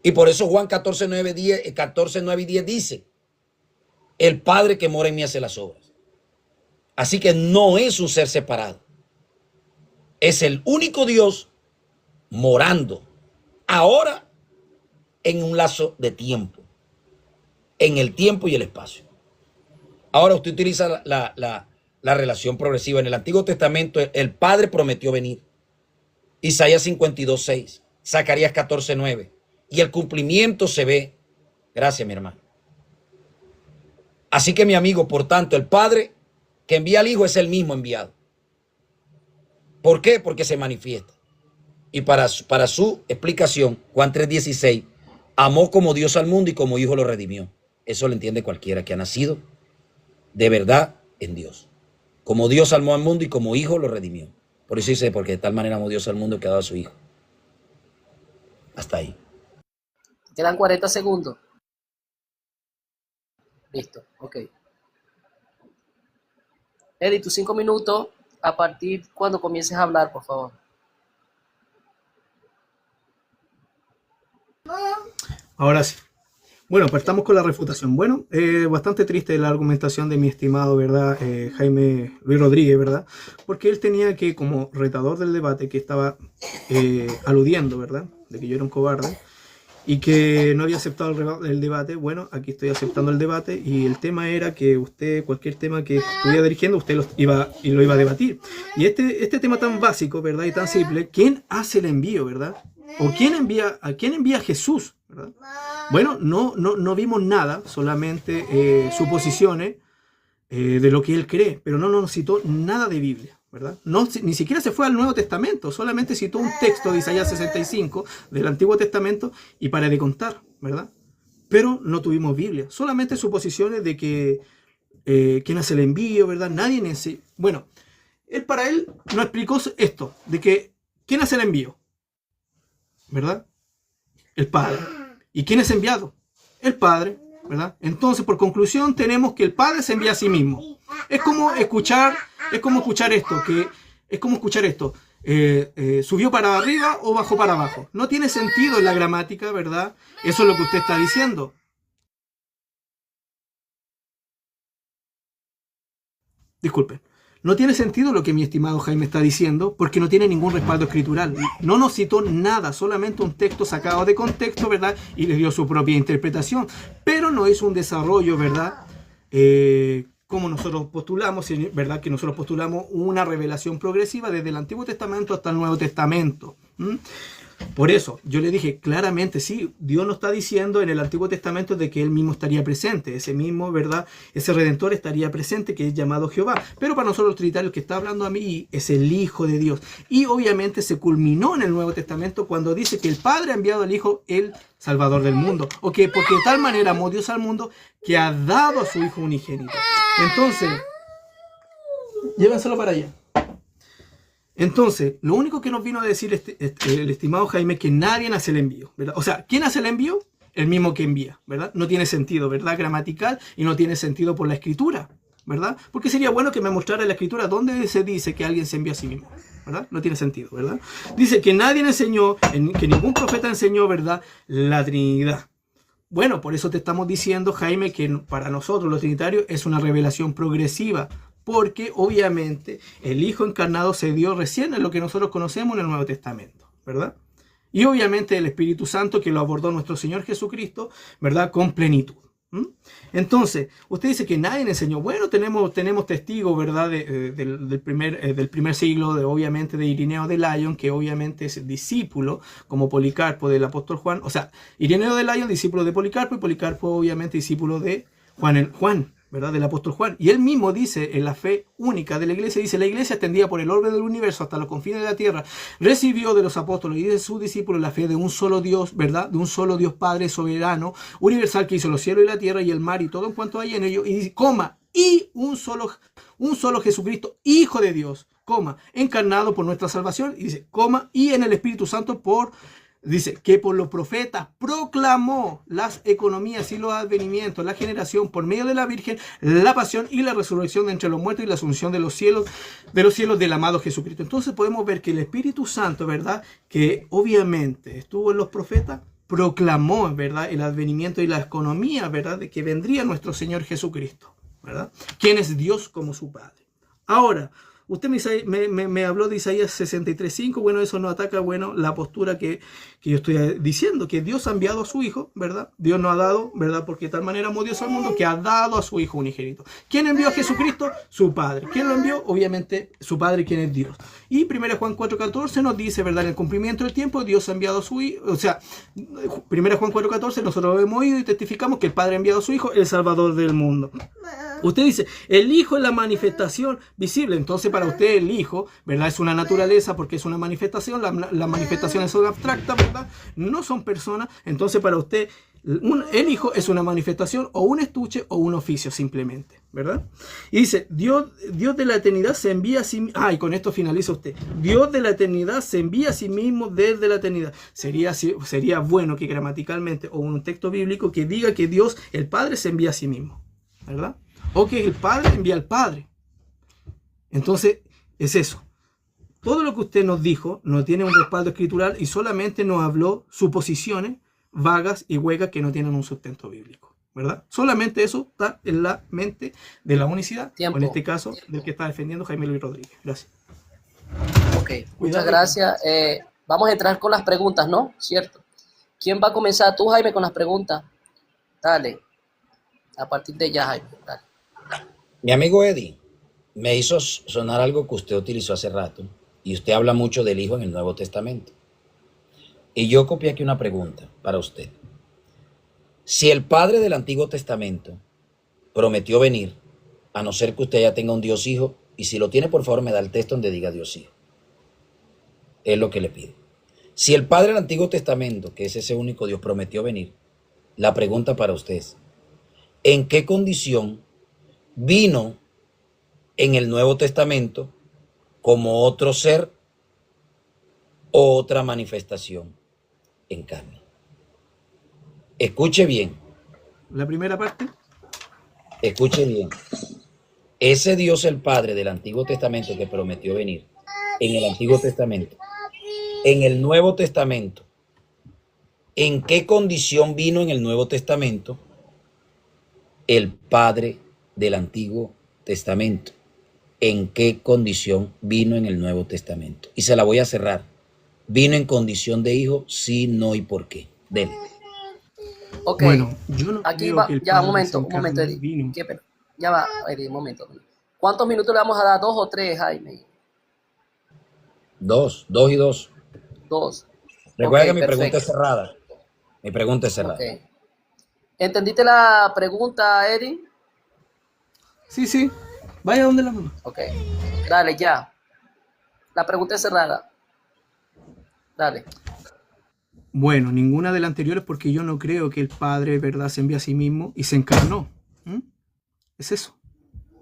Speaker 1: Y por eso Juan 14, 9 y 10 dice, el Padre que mora en mí hace las obras. Así que no es un ser separado. Es el único Dios morando ahora en un lazo de tiempo. En el tiempo y el espacio. Ahora usted utiliza la relación progresiva. En el Antiguo Testamento el Padre prometió venir. Isaías 52, 6. Zacarías 14, 9. Y el cumplimiento se ve. Gracias, mi hermano. Así que, mi amigo, por tanto, el Padre que envía al Hijo es el mismo enviado. ¿Por qué? Porque se manifiesta. Y para su explicación, Juan 3:16, amó como Dios al mundo y como Hijo lo redimió. Eso lo entiende cualquiera que ha nacido de verdad en Dios. Como Dios amó al mundo y como Hijo lo redimió. Por eso dice, porque de tal manera amó Dios al mundo que ha dado a su Hijo. Hasta ahí.
Speaker 2: Quedan 40 segundos. Listo, ok. Eddie, tus 5 minutos a partir cuando comiences a hablar, por favor.
Speaker 3: Ahora sí. Bueno, partamos con la refutación. Bueno, bastante triste la argumentación de mi estimado, ¿verdad? Jaime Luis Rodríguez, ¿verdad? Porque él tenía que, como retador del debate, que estaba aludiendo, ¿verdad? De que yo era un cobarde y que no había aceptado el debate. Bueno, aquí estoy aceptando el debate y el tema era que usted, cualquier tema que estuviera dirigiendo, usted lo iba a debatir. Y este tema tan básico, ¿verdad? Y tan simple, ¿quién hace el envío, ¿verdad? ¿O a quién envía Jesús, ¿verdad? Bueno, no vimos nada, solamente suposiciones de lo que él cree, pero no nos citó nada de Biblia, ¿verdad? Ni siquiera se fue al Nuevo Testamento, solamente citó un texto de Isaías 65 del Antiguo Testamento y para de contar, ¿verdad? Pero no tuvimos Biblia, solamente suposiciones de que quién hace el envío, ¿verdad? Nadie en ese... Bueno, para él nos explicó esto, de que quién hace el envío, ¿verdad? El Padre. ¿Y quién es enviado? El Padre, ¿verdad? Entonces, por conclusión, tenemos que el Padre se envía a sí mismo. Es como escuchar esto. ¿Subió para arriba o bajó para abajo? No tiene sentido en la gramática, ¿verdad? Eso es lo que usted está diciendo. Disculpe. No tiene sentido lo que mi estimado Jaime está diciendo porque no tiene ningún respaldo escritural. No nos citó nada, solamente un texto sacado de contexto, ¿verdad? Y le dio su propia interpretación. Pero no es un desarrollo, ¿verdad? Como nosotros postulamos, ¿verdad? Que nosotros postulamos una revelación progresiva desde el Antiguo Testamento hasta el Nuevo Testamento. Por eso, yo le dije claramente, sí, Dios nos está diciendo en el Antiguo Testamento de que Él mismo estaría presente, ese mismo, ¿verdad? Ese Redentor estaría presente, que es llamado Jehová. Pero para nosotros los trinitarios, el que está hablando a mí es el Hijo de Dios. Y obviamente se culminó en el Nuevo Testamento cuando dice que el Padre ha enviado al Hijo, el Salvador del mundo. ¿O que porque de tal manera amó Dios al mundo que ha dado a su Hijo unigénito. Entonces, llévenselo para allá. Entonces, lo único que nos vino a decir el estimado Jaime es que nadie hace el envío, ¿verdad? O sea, ¿quién hace el envío? el mismo que envía, ¿verdad? No tiene sentido, ¿verdad? Gramatical, y no tiene sentido por la escritura, ¿verdad? Porque sería bueno que me mostrara en la escritura dónde se dice que alguien se envía a sí mismo, ¿verdad? No tiene sentido, ¿verdad? Dice que nadie enseñó, que ningún profeta enseñó, ¿verdad? La Trinidad. Bueno, por eso te estamos diciendo, Jaime, que para nosotros los trinitarios es una revelación progresiva, porque obviamente el Hijo encarnado se dio recién en lo que nosotros conocemos en el Nuevo Testamento, ¿verdad? Y obviamente el Espíritu Santo que lo abordó nuestro Señor Jesucristo, ¿verdad? Con plenitud. Entonces, usted dice que nadie enseñó. Bueno, tenemos testigos, ¿verdad? Del primer siglo, obviamente, de Irineo de Lyon, que obviamente es discípulo, como Policarpo del apóstol Juan. O sea, Irineo de Lyon, discípulo de Policarpo, y Policarpo, obviamente, discípulo de Juan, ¿verdad? Del apóstol Juan. Y él mismo dice, en la fe única de la iglesia, dice, la iglesia extendida por el orden del universo hasta los confines de la tierra, recibió de los apóstoles y de sus discípulos la fe de un solo Dios, ¿verdad? De un solo Dios Padre soberano, universal, que hizo los cielos y la tierra y el mar y todo en cuanto hay en ello, y coma, y un solo Jesucristo, Hijo de Dios, coma, encarnado por nuestra salvación, y dice, coma, y en el Espíritu Santo dice que por los profetas proclamó las economías y los advenimientos, la generación por medio de la Virgen, la pasión y la resurrección de entre los muertos y la asunción de los cielos del amado Jesucristo. Entonces podemos ver que el Espíritu Santo, ¿verdad? Que obviamente estuvo en los profetas, proclamó, ¿verdad? El advenimiento y la economía, ¿verdad? De que vendría nuestro Señor Jesucristo, ¿verdad? Quien es Dios como su Padre. Ahora, usted me habló de Isaías 63:5, bueno, eso no ataca, bueno, la postura que yo estoy diciendo, que Dios ha enviado a su Hijo, ¿verdad? Dios no ha dado, ¿verdad? Porque de tal manera amó Dios al mundo que ha dado a su Hijo unigénito. ¿Quién envió a Jesucristo? Su Padre. ¿Quién lo envió? Obviamente su Padre, quien es Dios. Y 1 Juan 4:14 nos dice, ¿verdad? En el cumplimiento del tiempo, Dios ha enviado a su Hijo, o sea, 1 Juan 4:14, nosotros lo hemos oído y testificamos que el Padre ha enviado a su Hijo, el Salvador del mundo. Usted dice, el Hijo es la manifestación visible. Entonces, para usted el Hijo, ¿verdad? Es una naturaleza porque es una manifestación. Las manifestaciones son abstractas, ¿verdad? No son personas. Entonces, para usted, el Hijo es una manifestación o un estuche o un oficio simplemente, ¿verdad? Y dice, Dios de la eternidad se envía a sí mismo. Ah, y con esto finaliza usted. Dios de la eternidad se envía a sí mismo desde la eternidad. Sería bueno que gramaticalmente o un texto bíblico que diga que Dios, el Padre, se envía a sí mismo, ¿verdad? O que el Padre envía al Padre. Entonces, es eso. Todo lo que usted nos dijo no tiene un respaldo escritural y solamente nos habló suposiciones vagas y huecas que no tienen un sustento bíblico, ¿verdad? Solamente eso está en la mente de la unicidad, o en este caso, del que está defendiendo Jaime Luis Rodríguez. Gracias.
Speaker 2: Ok, muchas gracias. Vamos a entrar con las preguntas, ¿no? ¿Cierto? ¿Quién va a comenzar? Tú, Jaime, con las preguntas. Dale. A partir de ya, Jaime. Dale.
Speaker 1: Mi amigo Eddie me hizo sonar algo que usted utilizó hace rato, y usted habla mucho del Hijo en el Nuevo Testamento. Y yo copié aquí una pregunta para usted. Si el Padre del Antiguo Testamento prometió venir, a no ser que usted ya tenga un Dios Hijo, y si lo tiene, por favor, me da el texto donde diga Dios Hijo. Es lo que le pido. Si el Padre del Antiguo Testamento, que es ese único Dios, prometió venir, la pregunta para usted es, ¿en qué condición vino en el Nuevo Testamento como otro ser o otra manifestación en carne? Escuche bien.
Speaker 3: La primera parte.
Speaker 1: Escuche bien. Ese Dios el Padre del Antiguo Testamento que prometió venir en el Antiguo Testamento, en el Nuevo Testamento, ¿en qué condición vino en el Nuevo Testamento el Padre del Antiguo Testamento? ¿En qué condición vino en el Nuevo Testamento? Y se la voy a cerrar. ¿Vino en condición de hijo? Sí, no y por qué. Dele.
Speaker 2: Ok.
Speaker 3: Bueno, yo no
Speaker 2: aquí
Speaker 3: creo
Speaker 2: va.
Speaker 3: que el
Speaker 2: Ya,
Speaker 3: Padre
Speaker 2: un momento,
Speaker 3: desencarne
Speaker 2: Eddie.
Speaker 3: vino.
Speaker 2: Qué pena. Ya va, Eddie, un momento. ¿Cuántos minutos le vamos a dar? ¿2 o 3, Jaime?
Speaker 1: Dos y dos.
Speaker 2: 2.
Speaker 1: Recuerda
Speaker 2: Ok,
Speaker 1: que mi pregunta
Speaker 2: perfecto.
Speaker 1: es cerrada. Mi pregunta es cerrada.
Speaker 2: Ok. ¿Entendiste la pregunta, Eddie?
Speaker 3: Sí. Vaya donde la mamá.
Speaker 2: Ok. Dale, ya. La pregunta es cerrada. Dale.
Speaker 3: Bueno, ninguna de las anteriores porque yo no creo que el Padre, ¿verdad?, se envía a sí mismo y se encarnó. Es eso,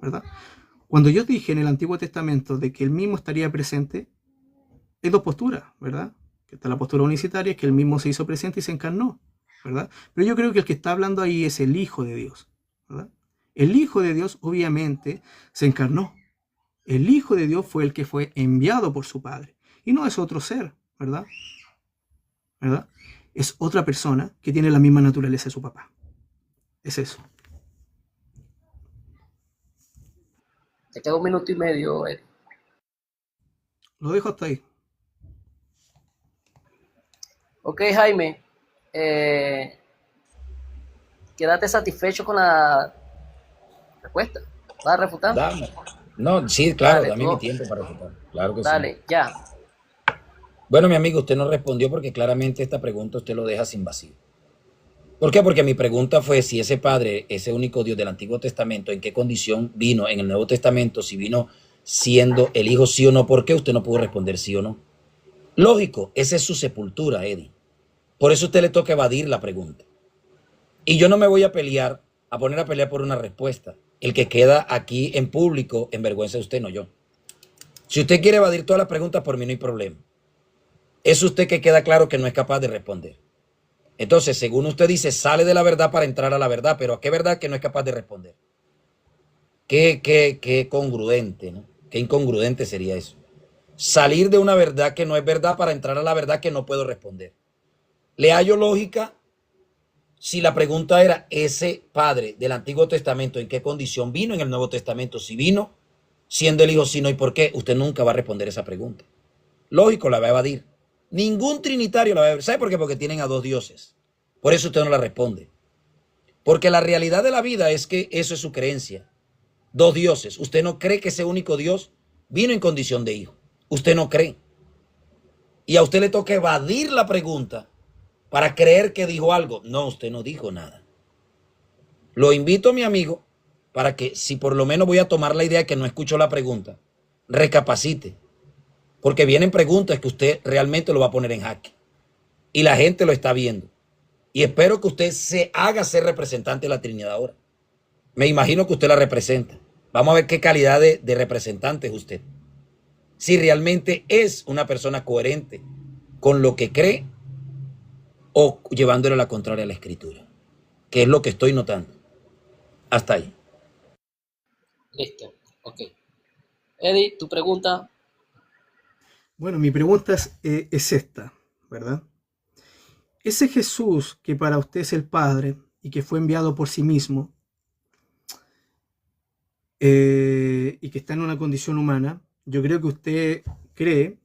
Speaker 3: ¿verdad? Cuando yo dije en el Antiguo Testamento de que él mismo estaría presente, hay dos posturas, ¿verdad? Que está la postura unicitaria, que él mismo se hizo presente y se encarnó. ¿verdad? Pero yo creo que el que está hablando ahí es el Hijo de Dios, ¿verdad? El Hijo de Dios obviamente se encarnó. El Hijo de Dios fue el que fue enviado por su Padre. Y no es otro ser, ¿verdad? ¿Verdad? Es otra persona que tiene la misma naturaleza de su papá. Es eso.
Speaker 2: Te queda 1 minuto y medio, Eddie.
Speaker 3: Lo dejo hasta ahí.
Speaker 2: Ok, Jaime. Quédate satisfecho con la respuesta. ¿Vas a refutar?
Speaker 1: Dame. No, sí, claro,
Speaker 2: Dale,
Speaker 1: dame mi
Speaker 2: tú.
Speaker 1: tiempo para refutar. Claro que sí.
Speaker 2: Dale, ya.
Speaker 1: Bueno, mi amigo, usted no respondió porque claramente esta pregunta usted lo deja sin vacío. ¿Por qué? Porque mi pregunta fue si ese Padre, ese único Dios del Antiguo Testamento, ¿en qué condición vino en el Nuevo Testamento? Si vino siendo el Hijo, sí o no. ¿Por qué? Usted no pudo responder sí o no. Lógico, esa es su sepultura, Eddie. Por eso a usted le toca evadir la pregunta. Y yo no me voy a pelear, a poner a pelear por una respuesta. El que queda aquí en público, en vergüenza de usted, no yo. Si usted quiere evadir todas las preguntas, por mí no hay problema. Es usted que queda claro que no es capaz de responder. Entonces, según usted dice, sale de la verdad para entrar a la verdad, pero ¿a qué verdad que no es capaz de responder? Qué congruente, ¿no? Qué incongruente sería eso. Salir de una verdad que no es verdad para entrar a la verdad que no puedo responder. ¿Le hallo lógica? Si la pregunta era, ese Padre del Antiguo Testamento, ¿en qué condición vino en el Nuevo Testamento? Si vino siendo el Hijo, si no, ¿y por qué? Usted nunca va a responder esa pregunta. Lógico, la va a evadir. Ningún trinitario la va a evadir. ¿Sabe por qué? Porque tienen a dos dioses. Por eso usted no la responde. Porque la realidad de la vida es que eso es su creencia. Dos dioses. Usted no cree que ese único Dios vino en condición de Hijo. Usted no cree. Y a usted le toca evadir la pregunta para creer que dijo algo. No, usted no dijo nada. Lo invito a mi amigo para que, si por lo menos voy a tomar la idea de que no escuchó la pregunta, recapacite. Porque vienen preguntas que usted realmente lo va a poner en jaque. Y la gente lo está viendo. Y espero que usted se haga ser representante de la Trinidad ahora. Me imagino que usted la representa. Vamos a ver qué calidad de representante es usted. Si realmente es una persona coherente con lo que cree o llevándole la contraria a la Escritura, que es lo que estoy notando. Hasta ahí.
Speaker 2: Listo. Ok. Eddie, tu pregunta.
Speaker 3: Bueno, mi pregunta es esta, ¿verdad? Ese Jesús que para usted es el Padre y que fue enviado por sí mismo y que está en una condición humana, yo creo que usted cree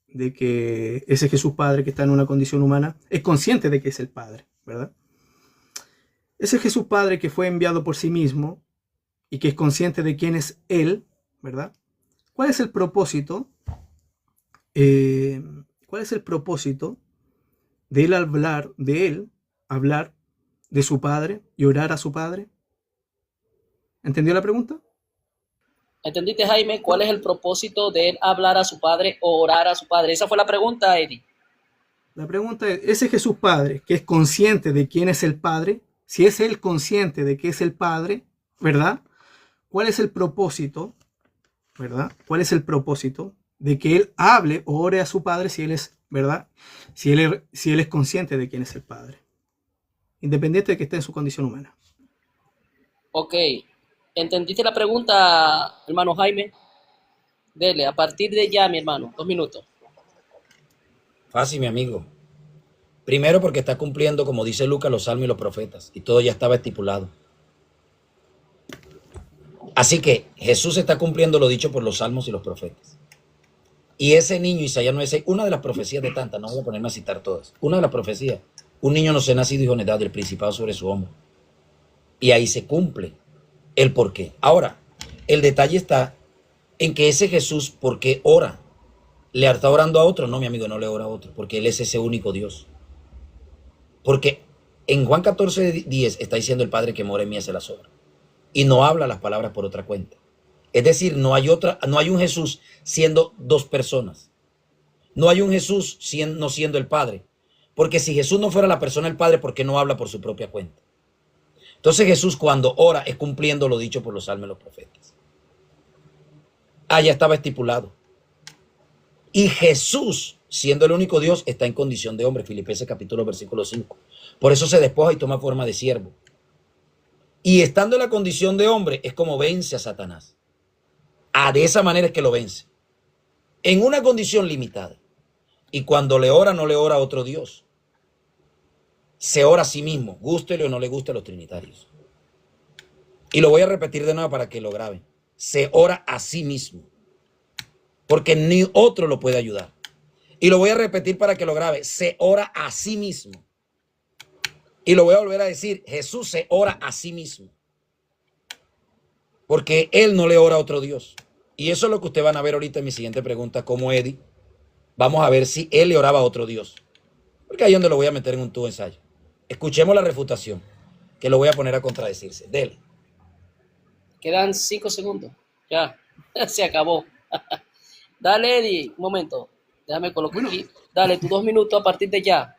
Speaker 3: de que ese Jesús Padre que está en una condición humana es consciente de que es el Padre, ¿verdad? Ese Jesús Padre que fue enviado por sí mismo y que es consciente de quién es Él, ¿verdad? ¿Cuál es el propósito? ¿Cuál es el propósito de él hablar de su Padre y orar a su Padre? ¿Entendió la pregunta?
Speaker 2: ¿Entendiste, Jaime? ¿Cuál es el propósito de él hablar a su padre o orar a su padre? Esa fue la pregunta, Eddie.
Speaker 3: La pregunta es, ese Jesús Padre que es consciente de quién es el Padre, si es él consciente de que es el Padre, ¿verdad? ¿Cuál es el propósito, verdad? ¿Cuál es el propósito de que él hable o ore a su Padre si él es, ¿verdad? Si él es consciente de quién es el Padre, independiente de que esté en su condición humana.
Speaker 2: Ok. ¿Entendiste la pregunta, hermano Jaime? Dele, a partir de ya, mi hermano. 2 minutos.
Speaker 1: Fácil, mi amigo. Primero porque está cumpliendo, como dice Lucas, los salmos y los profetas. Y todo ya estaba estipulado. Así que Jesús está cumpliendo lo dicho por los salmos y los profetas. Y ese niño, Isaías 9:6, una de las profecías de tantas, no voy a ponerme a citar todas. Una de las profecías. Un niño no se nacido hijo en edad del principado sobre su hombro. Y ahí se cumple el por qué. Ahora, el detalle está en que ese Jesús, ¿por qué ora? ¿Le está orando a otro? No, mi amigo, no le ora a otro, porque Él es ese único Dios. Porque en Juan 14:10 está diciendo el Padre que mora en mí hace las obras. Y no habla las palabras por otra cuenta. Es decir, no hay un Jesús siendo dos personas. No hay un Jesús no siendo el Padre. Porque si Jesús no fuera la persona del Padre, ¿por qué no habla por su propia cuenta? Entonces Jesús cuando ora es cumpliendo lo dicho por los salmos y los profetas. Ya estaba estipulado. Y Jesús siendo el único Dios, está en condición de hombre. Filipenses capítulo versículo 5. Por eso se despoja y toma forma de siervo. Y estando en la condición de hombre, es como vence a Satanás. De esa manera es que lo vence. En una condición limitada. Y cuando le ora, no le ora a otro Dios. Se ora a sí mismo, gústele o no le guste a los trinitarios. Y lo voy a repetir de nuevo para que lo graben. Se ora a sí mismo. Porque ni otro lo puede ayudar. Y lo voy a repetir para que lo grabe. Se ora a sí mismo. Y lo voy a volver a decir. Jesús se ora a sí mismo. Porque Él no le ora a otro Dios. Y eso es lo que ustedes van a ver ahorita en mi siguiente pregunta. Como Eddie, vamos a ver si Él le oraba a otro Dios. Porque ahí es donde lo voy a meter en un tubo ensayo. Escuchemos la refutación. Que lo voy a poner a contradecirse. Dele.
Speaker 2: Quedan 5 segundos. Ya, se acabó. Dale, Eddie, un momento. Déjame colocar aquí. Dale, tus 2 minutos a partir de ya.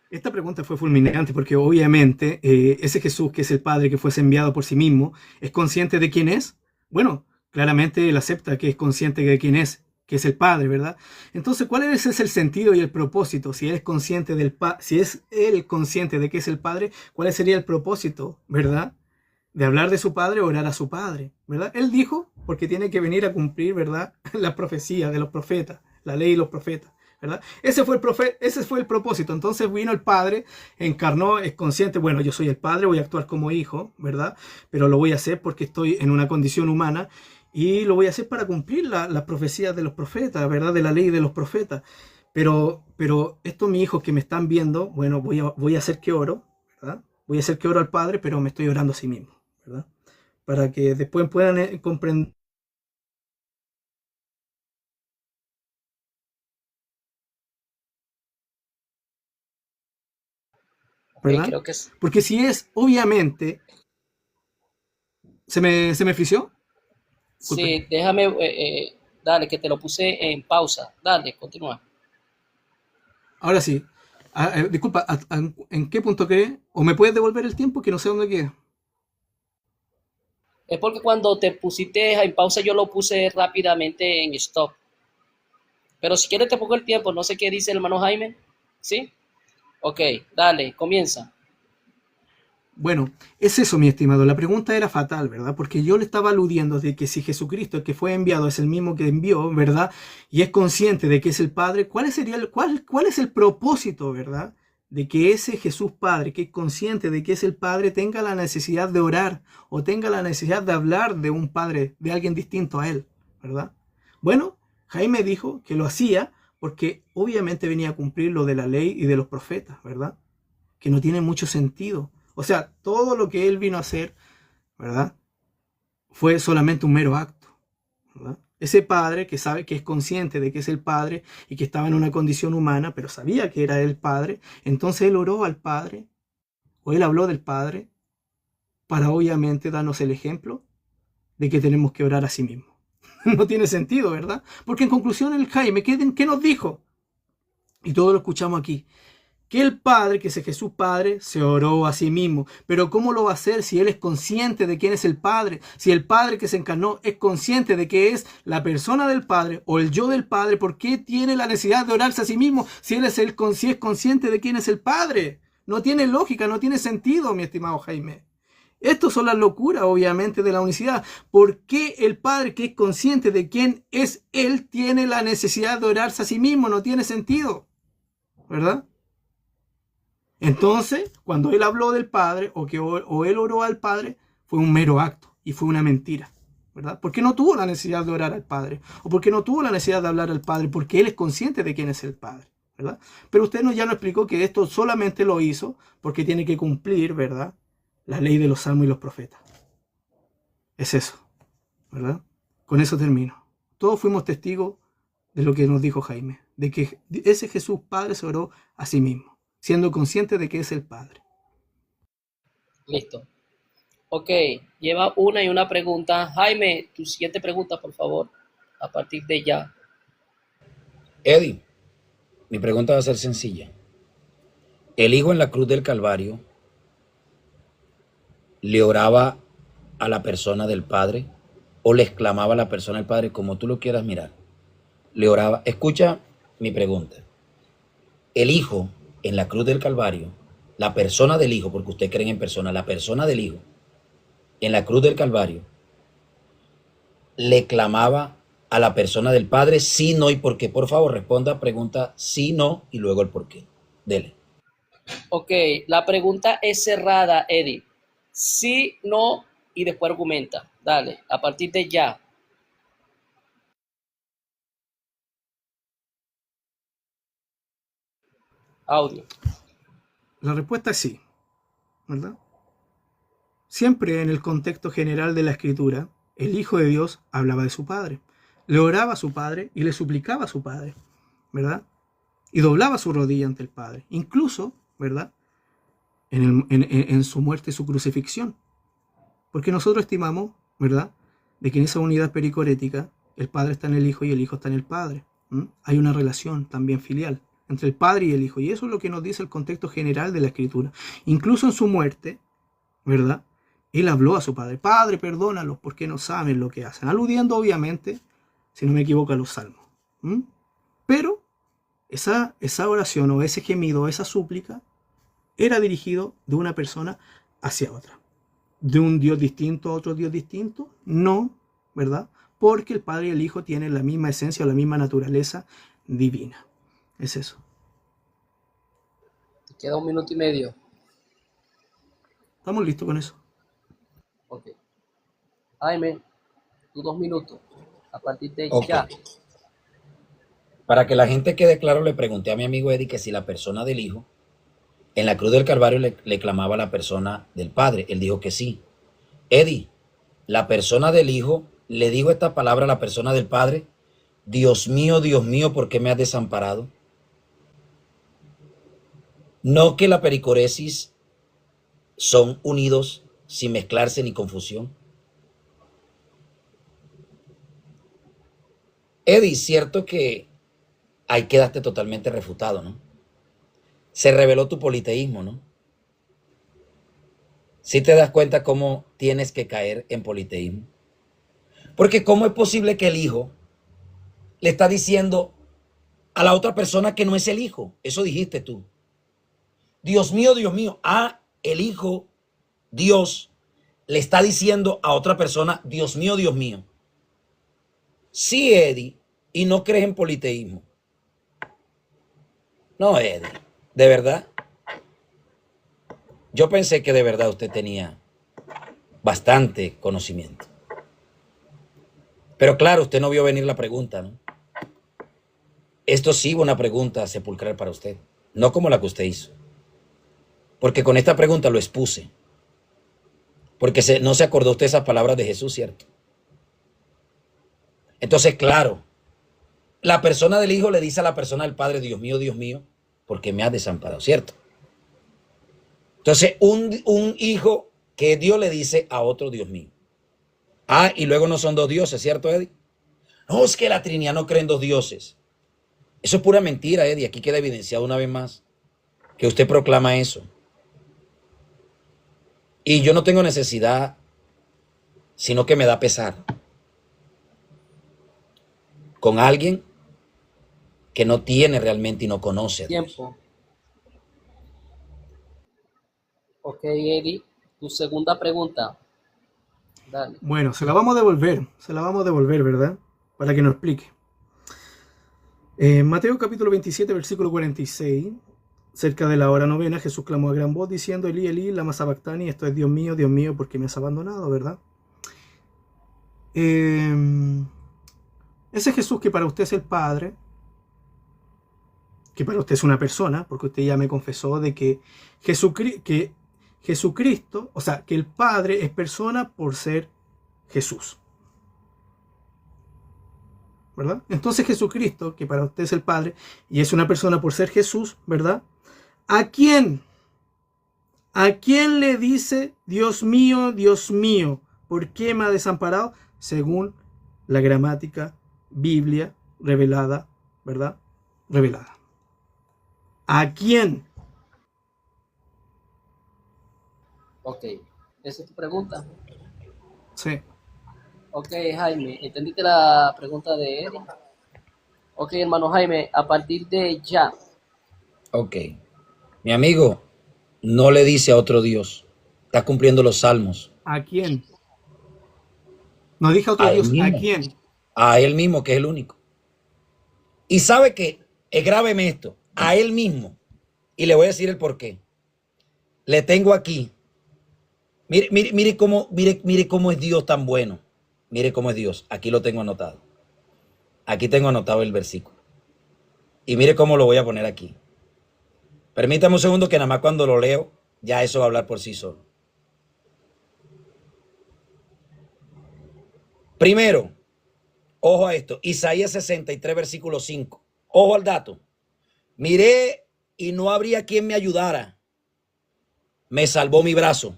Speaker 3: Esta pregunta fue fulminante porque obviamente ese Jesús que es el Padre que fuese enviado por sí mismo, ¿es consciente de quién es? Bueno, claramente él acepta que es consciente de quién es, que es el Padre, ¿verdad? Entonces, ¿cuál es el sentido y el propósito? Si él es consciente si es él consciente de que es el Padre, ¿cuál sería el propósito, verdad? De hablar de su Padre, orar a su Padre, ¿verdad? Él dijo, porque tiene que venir a cumplir, ¿verdad? La profecía de los profetas, la ley y los profetas, ¿verdad? Ese fue el propósito. Entonces vino el Padre, encarnó, es consciente, bueno, yo soy el Padre, voy a actuar como hijo, ¿verdad? Pero lo voy a hacer porque estoy en una condición humana y lo voy a hacer para cumplir las profecías de los profetas, ¿verdad? De la ley de los profetas. Pero estos mis hijos que me están viendo, bueno, voy a hacer que oro, ¿verdad? Voy a hacer que oro al Padre, pero me estoy orando a sí mismo, ¿verdad? Para que después puedan comprender. ¿Verdad?
Speaker 2: Creo que es.
Speaker 3: Porque si es, obviamente, ¿se me frició?
Speaker 2: Sí, déjame, dale, que te lo puse en pausa. Dale, continúa.
Speaker 3: Ahora sí. Disculpa, ¿en qué punto quedé? ¿O me puedes devolver el tiempo que no sé dónde quedé?
Speaker 2: Es porque cuando te pusiste en pausa yo lo puse rápidamente en stop. Pero si quieres te pongo el tiempo, no sé qué dice el hermano Jaime. ¿Sí? Ok, dale, comienza.
Speaker 3: Bueno, es eso, mi estimado. La pregunta era fatal, ¿verdad? Porque yo le estaba aludiendo de que si Jesucristo, el que fue enviado, es el mismo que envió, ¿verdad? Y es consciente de que es el Padre, ¿cuál es el propósito, ¿verdad? De que ese Jesús Padre, que es consciente de que es el Padre, tenga la necesidad de orar o tenga la necesidad de hablar de un Padre, de alguien distinto a él, ¿verdad? Bueno, Jaime dijo que lo hacía porque obviamente venía a cumplir lo de la ley y de los profetas, ¿verdad? Que no tiene mucho sentido. O sea, todo lo que él vino a hacer, ¿verdad? Fue solamente un mero acto, ¿verdad? Ese padre que sabe, que es consciente de que es el Padre y que estaba en una condición humana, pero sabía que era el Padre, entonces él oró al Padre, o él habló del Padre, para obviamente darnos el ejemplo de que tenemos que orar a sí mismo. No tiene sentido, ¿verdad? Porque en conclusión el Jaime, ¿qué nos dijo? Y todo lo escuchamos aquí. Que el Padre, que es Jesús Padre, se oró a sí mismo. Pero ¿cómo lo va a hacer si Él es consciente de quién es el Padre? Si el Padre que se encarnó es consciente de que es la persona del Padre o el yo del Padre, ¿por qué tiene la necesidad de orarse a sí mismo si Él es consciente de quién es el Padre? No tiene lógica, no tiene sentido, mi estimado Jaime. Estas son las locuras, obviamente, de la unicidad. ¿Por qué el Padre que es consciente de quién es Él tiene la necesidad de orarse a sí mismo? No tiene sentido, ¿verdad? Entonces, cuando él habló del Padre o él oró al Padre, fue un mero acto y fue una mentira, ¿verdad? Porque no tuvo la necesidad de orar al Padre o porque no tuvo la necesidad de hablar al Padre, porque él es consciente de quién es el Padre, ¿verdad? Pero usted ya nos explicó que esto solamente lo hizo porque tiene que cumplir, ¿verdad? La ley de los salmos y los profetas. Es eso, ¿verdad? Con eso termino. Todos fuimos testigos de lo que nos dijo Jaime, de que ese Jesús Padre se oró a sí mismo, siendo consciente de que es el Padre.
Speaker 2: Listo. Ok, lleva una y una pregunta. Jaime, tu siguiente pregunta, por favor, a partir de ya.
Speaker 1: Eddie, mi pregunta va a ser sencilla. ¿El Hijo en la cruz del Calvario le oraba a la persona del Padre o le exclamaba a la persona del Padre, como tú lo quieras mirar? Le oraba. Escucha mi pregunta. El Hijo en la cruz del Calvario, la persona del Hijo, porque ustedes creen en persona, la persona del Hijo en la cruz del Calvario le clamaba a la persona del Padre, sí, no y por qué. Por favor, responda, pregunta sí, no y luego el por qué. Dele.
Speaker 2: Ok, la pregunta es cerrada, Eddie. Sí, no y después argumenta. Dale, a partir de ya. Audio.
Speaker 3: La respuesta es sí, ¿verdad? Siempre en el contexto general de la escritura, el Hijo de Dios hablaba de su Padre, le oraba a su Padre y le suplicaba a su Padre, ¿verdad? Y doblaba su rodilla ante el Padre, incluso, ¿verdad? En su muerte y su crucifixión. Porque nosotros estimamos, ¿verdad? De que en esa unidad pericorética el Padre está en el Hijo y el Hijo está en el Padre. Hay una relación también filial entre el Padre y el Hijo. Y eso es lo que nos dice el contexto general de la Escritura. Incluso en su muerte, ¿verdad? Él habló a su Padre. Padre, perdónalos porque no saben lo que hacen. Aludiendo, obviamente, si no me equivoco, a los salmos. Pero esa oración o ese gemido, esa súplica, era dirigido de una persona hacia otra. ¿De un Dios distinto a otro Dios distinto? No, ¿verdad? Porque el Padre y el Hijo tienen la misma esencia o la misma naturaleza divina. Es eso.
Speaker 2: Te queda 1 minuto y medio.
Speaker 3: ¿Estamos listos con eso?
Speaker 2: Ok. Jaime, tú 2 minutos. A partir de
Speaker 1: Ok.
Speaker 2: ya.
Speaker 1: Para que la gente quede claro, le pregunté a mi amigo Eddie que si la persona del Hijo en la cruz del Calvario le clamaba a la persona del Padre. Él dijo que sí. Eddie, la persona del Hijo le dijo esta palabra a la persona del Padre: Dios mío, ¿por qué me has desamparado? No que la pericoresis son unidos sin mezclarse ni confusión. Eddie, cierto que ahí quedaste totalmente refutado, ¿no? Se reveló tu politeísmo, ¿no? Si te das cuenta cómo tienes que caer en politeísmo. Porque ¿cómo es posible que el Hijo le está diciendo a la otra persona que no es el Hijo? Eso dijiste tú. Dios mío. Ah, el Hijo, Dios, le está diciendo a otra persona, Dios mío. Sí, Eddie, y no crees en politeísmo. No, Eddie, de verdad. Yo pensé que de verdad usted tenía bastante conocimiento. Pero claro, usted no vio venir la pregunta, ¿no? Esto sí fue una pregunta sepulcral para usted, no como la que usted hizo. Porque con esta pregunta lo expuse. Porque no se acordó usted esas palabras de Jesús, ¿cierto? Entonces, claro, la persona del Hijo le dice a la persona del Padre, Dios mío, ¿por qué me has desamparado? ¿Cierto? Entonces, un hijo que Dios le dice a otro Dios mío. Ah, y luego no son dos dioses, ¿cierto, Eddie? No, es que la Trinidad no cree en dos dioses. Eso es pura mentira, Eddie. Aquí queda evidenciado una vez más que usted proclama eso. Y yo no tengo necesidad, sino que me da pesar con alguien que no tiene realmente y no conoce a Dios.
Speaker 2: Tiempo. Ok, Eddie, tu segunda pregunta. Dale.
Speaker 3: Bueno, se la vamos a devolver, ¿verdad? Para que nos explique. Mateo capítulo 27, versículo 46, cerca de la hora novena, Jesús clamó a gran voz diciendo, Elí, lama sabactani, esto es Dios mío, ¿por qué me has abandonado?, ¿verdad? Ese Jesús que para usted es el Padre, que para usted es una persona, porque usted ya me confesó de que Jesucristo, o sea, que el Padre es persona por ser Jesús, ¿verdad? Entonces Jesucristo, que para usted es el Padre y es una persona por ser Jesús, ¿verdad? ¿A quién? ¿A quién le dice, Dios mío, ¿por qué me ha desamparado? Según la gramática, Biblia revelada, ¿verdad? Revelada. ¿A quién?
Speaker 2: Ok, esa es tu pregunta.
Speaker 3: Sí.
Speaker 2: Ok, Jaime, ¿entendiste la pregunta de Eddie? Ok, hermano Jaime, a partir de ya,
Speaker 1: Ok. Mi amigo no le dice a otro Dios. Está cumpliendo los salmos.
Speaker 3: ¿A quién? No dije a otro
Speaker 1: A él
Speaker 3: Dios, ¿a
Speaker 1: mismo.
Speaker 3: quién?
Speaker 1: A él mismo, que es el único. Y sabe que es grábeme esto. A él mismo. Y le voy a decir el por qué. Le tengo aquí. Mire cómo es Dios tan bueno. Mire cómo es Dios. Aquí lo tengo anotado. Aquí tengo anotado el versículo. Y mire cómo lo voy a poner aquí. Permítame un segundo que nada más cuando lo leo, ya eso va a hablar por sí solo. Primero, ojo a esto. Isaías 63, versículo 5. Ojo al dato. Miré y no habría quien me ayudara. Me salvó mi brazo.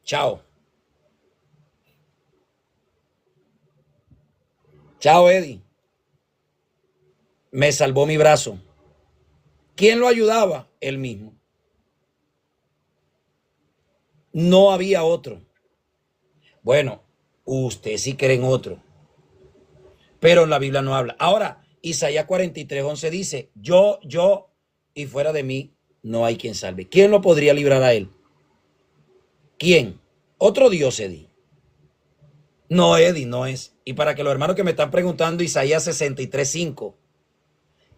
Speaker 1: Chao. Chao, Eddie. Me salvó mi brazo. ¿Quién lo ayudaba? Él mismo. No había otro. Bueno, usted sí cree en otro, pero la Biblia no habla. Ahora, Isaías 43:11 dice, yo, y fuera de mí no hay quien salve. ¿Quién lo podría librar a él? ¿Quién? Otro Dios, Eddie. No, Eddie, no es. Y para que los hermanos que me están preguntando, Isaías 63:5.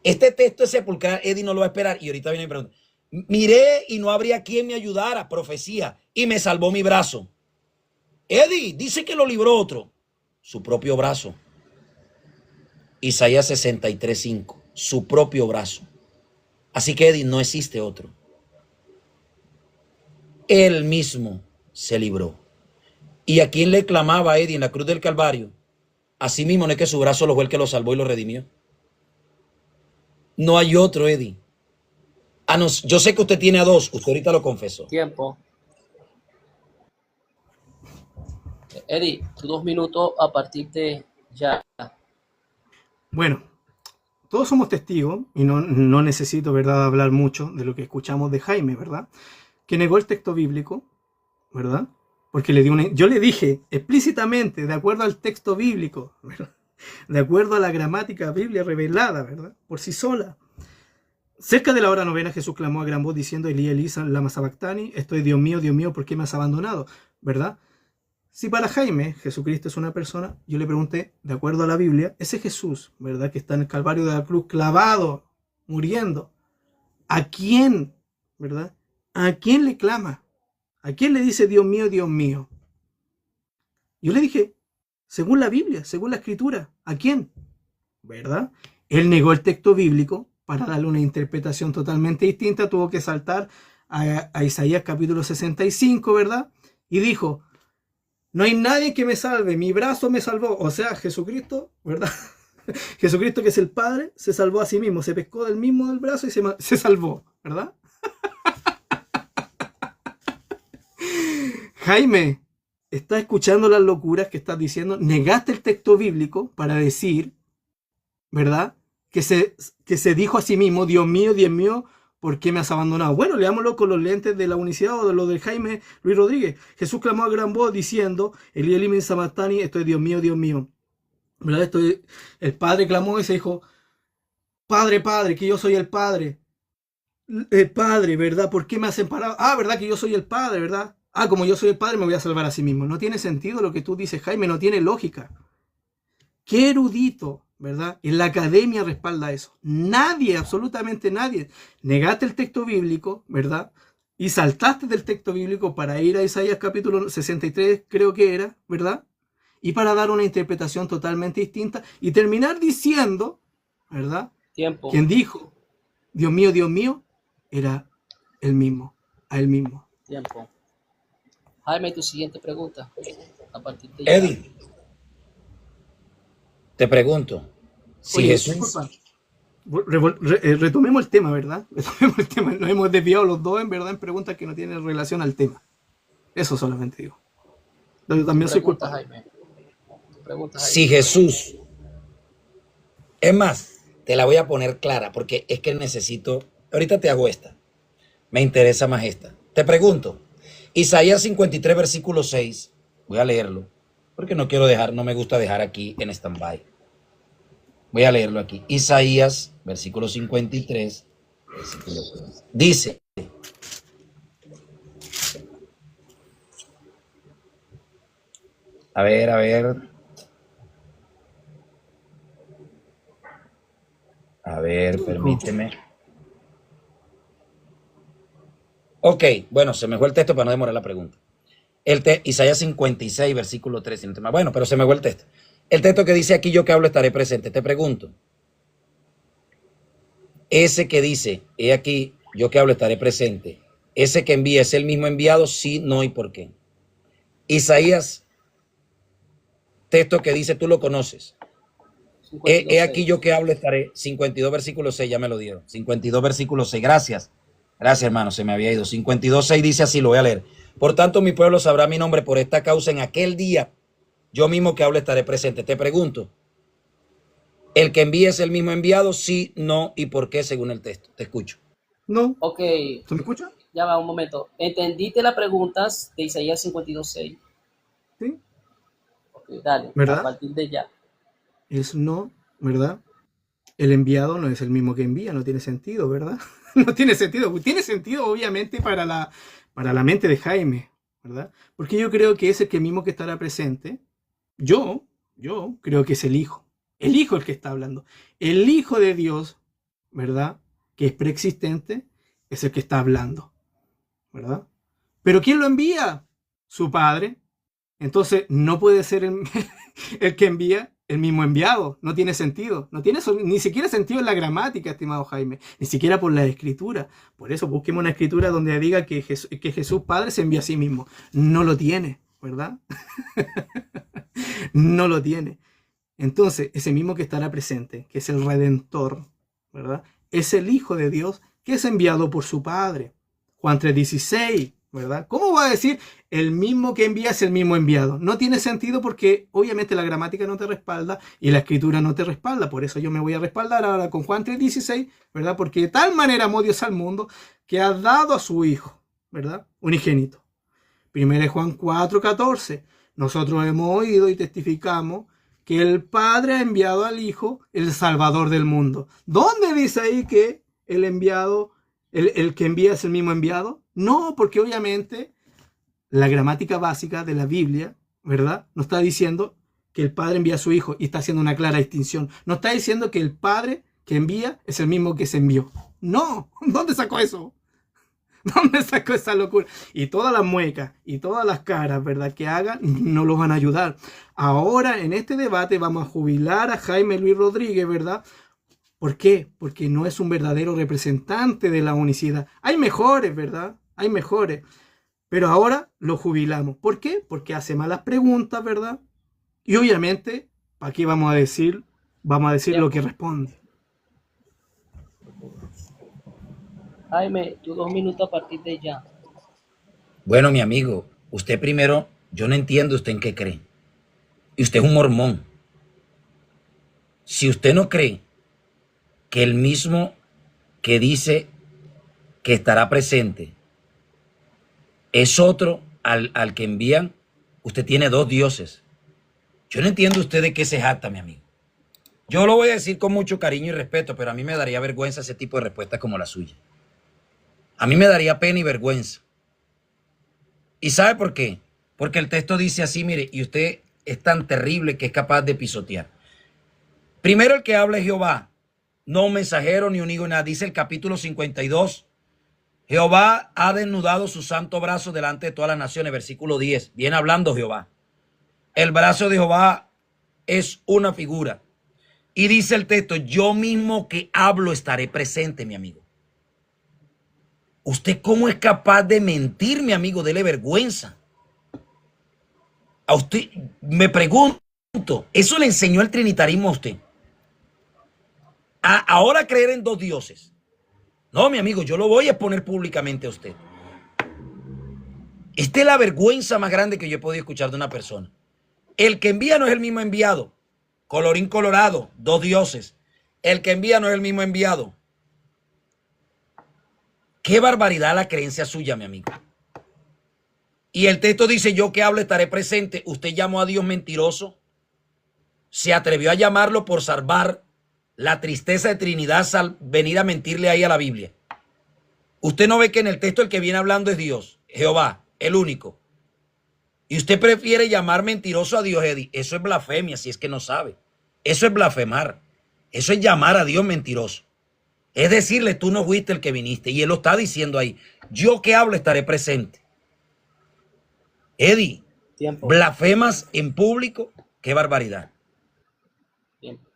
Speaker 1: Este texto es sepulcral, Eddie no lo va a esperar. Y ahorita viene mi pregunta. Miré y no habría quien me ayudara, profecía, y me salvó mi brazo. Eddie, dice que lo libró otro. Su propio brazo. Isaías 63:5. Su propio brazo. Así que Eddie, no existe otro. Él mismo se libró. ¿Y a quién le clamaba Eddie en la cruz del Calvario? Así mismo no es que su brazo lo fue el que lo salvó y lo redimió. No hay otro, Eddie. Ah, no, yo sé que usted tiene a dos. Usted ahorita lo confesó.
Speaker 2: tiempo. Eddie, tus 2 minutos a partir de ya.
Speaker 3: Bueno, todos somos testigos y no necesito, ¿verdad?, hablar mucho de lo que escuchamos de Jaime, ¿verdad? Que negó el texto bíblico, ¿verdad? Porque yo le dije explícitamente, de acuerdo al texto bíblico, ¿verdad?, de acuerdo a la gramática biblia revelada, ¿verdad?, por sí sola. Cerca de la hora novena, Jesús clamó a gran voz diciendo, Elí, Elí, lama sabactani, estoy Dios mío, ¿por qué me has abandonado? ¿Verdad? Si para Jaime Jesucristo es una persona, yo le pregunté, de acuerdo a la Biblia, ese Jesús, ¿verdad?, que está en el Calvario de la cruz, clavado, muriendo, ¿a quién, verdad? ¿A quién le clama? ¿A quién le dice Dios mío, Dios mío? Yo le dije, según la Biblia, según la Escritura, ¿a quién? ¿Verdad? Él negó el texto bíblico para darle una interpretación totalmente distinta, tuvo que saltar a Isaías capítulo 65, ¿verdad? Y dijo, no hay nadie que me salve, mi brazo me salvó. O sea, Jesucristo, ¿verdad? Jesucristo, que es el Padre, se salvó a sí mismo, se pescó del mismo del brazo y se salvó, ¿verdad? Jaime, ¿estás escuchando las locuras que estás diciendo? Negaste el texto bíblico para decir, ¿verdad?, que se dijo a sí mismo, Dios mío, ¿por qué me has abandonado? Bueno, leámoslo con los lentes de la unicidad o de lo de Jaime Luis Rodríguez. Jesús clamó a gran voz diciendo, Elí, Elí, lama sabactani, esto es Dios mío. ¿Verdad? El Padre clamó y se dijo, Padre, que yo soy el Padre. El Padre, ¿verdad? ¿Por qué me has separado? Ah, ¿verdad que yo soy el Padre, verdad? Ah, como yo soy el Padre, me voy a salvar a sí mismo. No tiene sentido lo que tú dices, Jaime, no tiene lógica. Qué erudito, ¿verdad? En la academia respalda eso. Nadie, absolutamente nadie. Negaste el texto bíblico, ¿verdad? Y saltaste del texto bíblico para ir a Isaías capítulo 63, creo que era, ¿verdad? Y para dar una interpretación totalmente distinta y terminar diciendo, ¿verdad?
Speaker 2: Tiempo.
Speaker 3: Quien dijo, Dios mío, era él mismo, a él mismo.
Speaker 2: Tiempo. Jaime, tu siguiente pregunta. A partir de ya.
Speaker 1: Eddie, te pregunto, si
Speaker 3: Oye,
Speaker 1: Jesús...
Speaker 3: disculpa, retomemos el tema, ¿verdad? Retomemos el tema. Nos hemos desviado los dos, en verdad, en preguntas que no tienen relación al tema. Eso solamente digo. Yo también soy
Speaker 2: Pregunta,
Speaker 3: culpable.
Speaker 2: Jaime. Pregunta, Jaime.
Speaker 1: Si Jesús... Es más, te la voy a poner clara porque es que necesito... Ahorita te hago esta. Me interesa más esta. Te pregunto, Isaías 53, versículo 6. Voy a leerlo porque no me gusta dejar aquí en stand-by. Voy a leerlo aquí. Isaías, versículo 53, versículo 3. Dice, a ver, permíteme. Ok, bueno, se me fue el texto para no demorar la pregunta. Isaías 56, versículo 3. Bueno, pero se me fue el texto. El texto que dice aquí, yo que hablo estaré presente. Te pregunto, ese que dice, he aquí, yo que hablo estaré presente, ese que envía es el mismo enviado, sí, no y por qué. Isaías, texto que dice, tú lo conoces. He aquí yo que hablo estaré, 52 versículo 6, ya me lo dieron. 52 versículo 6, gracias. Gracias, hermano, se me había ido. 52, 6 dice así, lo voy a leer. Por tanto, mi pueblo sabrá mi nombre por esta causa en aquel día. Yo mismo que hablo estaré presente. Te pregunto, ¿el que envía es el mismo enviado? Sí, no y por qué según el texto. Te escucho.
Speaker 3: No.
Speaker 2: Ok,
Speaker 3: ¿Tú me escuchas?
Speaker 2: ya va un momento. ¿Entendiste las preguntas de Isaías 52:6?
Speaker 3: Sí.
Speaker 2: Ok, dale, a
Speaker 3: ¿Verdad?
Speaker 2: partir de ya.
Speaker 3: Es no, ¿verdad? El enviado no es el mismo que envía, no tiene sentido, ¿verdad? No tiene sentido. Tiene sentido, obviamente, para la mente de Jaime, ¿verdad? Porque yo creo que es el que mismo que estará presente. Yo creo que es el Hijo. El Hijo el que está hablando. El Hijo de Dios, ¿verdad? Que es preexistente, es el que está hablando, ¿verdad? Pero ¿quién lo envía? Su Padre. Entonces, no puede ser el que envía el mismo enviado. No tiene sentido. No tiene ni siquiera sentido en la gramática, estimado Jaime. Ni siquiera por la escritura. Por eso busquemos una escritura donde diga que Jesús Padre se envía a sí mismo. No lo tiene, ¿verdad? No lo tiene. Entonces, ese mismo que estará presente, que es el Redentor, ¿verdad? Es el Hijo de Dios que es enviado por su Padre. Juan 3:16, ¿verdad? ¿Cómo va a decir el mismo que envía es el mismo enviado? No tiene sentido porque obviamente la gramática no te respalda y la escritura no te respalda. Por eso yo me voy a respaldar ahora con Juan 3:16, ¿verdad? Porque de tal manera amó Dios al mundo que ha dado a su Hijo, ¿verdad? Unigénito. Primero Juan 4:14. Nosotros hemos oído y testificamos que el Padre ha enviado al Hijo, el Salvador del mundo. ¿Dónde dice ahí que el enviado, el que envía es el mismo enviado? No, porque obviamente la gramática básica de la Biblia, ¿verdad? No está diciendo que el Padre envía a su Hijo y está haciendo una clara distinción. No está diciendo que el Padre que envía es el mismo que se envió. No, ¿dónde sacó eso? ¿Dónde sacó esa locura? Y todas las muecas y todas las caras, ¿verdad?, que hagan, no los van a ayudar. Ahora, en este debate, vamos a jubilar a Jaime Luis Rodríguez, ¿verdad? ¿Por qué? Porque no es un verdadero representante de la unicidad. Hay mejores, ¿verdad? Hay mejores. Pero ahora lo jubilamos. ¿Por qué? Porque hace malas preguntas, ¿verdad? Y obviamente, ¿para qué vamos a decir? Vamos a decir lo que responde.
Speaker 2: Jaime, tus 2 minutos a partir de ya.
Speaker 1: Bueno, mi amigo, usted primero, yo no entiendo usted en qué cree. Y usted es un mormón. Si usted no cree que el mismo que dice que estará presente es otro al que envían, usted tiene dos dioses. Yo no entiendo usted de qué se jacta, mi amigo. Yo lo voy a decir con mucho cariño y respeto, pero a mí me daría vergüenza ese tipo de respuestas como la suya. A mí me daría pena y vergüenza. ¿Y sabe por qué? Porque el texto dice así, mire, y usted es tan terrible que es capaz de pisotear. Primero el que habla es Jehová, no un mensajero ni un hijo, nada. Dice el capítulo 52. Jehová ha desnudado su santo brazo delante de todas las naciones. Versículo 10. Viene hablando Jehová. El brazo de Jehová es una figura. Y dice el texto, yo mismo que hablo estaré presente, mi amigo. ¿Usted cómo es capaz de mentir, mi amigo? Dele vergüenza. A usted, me pregunto, ¿eso le enseñó el trinitarismo a usted? Ahora creer en dos dioses. No, mi amigo, yo lo voy a exponer públicamente a usted. Esta es la vergüenza más grande que yo he podido escuchar de una persona. El que envía no es el mismo enviado. Colorín colorado, dos dioses. El que envía no es el mismo enviado. Qué barbaridad la creencia suya, mi amigo. Y el texto dice, yo que hablo estaré presente. Usted llamó a Dios mentiroso. Se atrevió a llamarlo por salvar la tristeza de Trinidad al venir a mentirle ahí a la Biblia? Usted no ve que en el texto el que viene hablando es Dios, Jehová, el único. Y usted prefiere llamar mentiroso a Dios, Eddie. Eso es blasfemia, si es que no sabe. Eso es blasfemar. Eso es llamar a Dios mentiroso. Es decirle, tú no fuiste el que viniste. Y él lo está diciendo ahí. Yo que hablo estaré presente. Eddie,
Speaker 2: Tiempo.
Speaker 1: blasfemas en público. Qué barbaridad.
Speaker 2: Tiempo.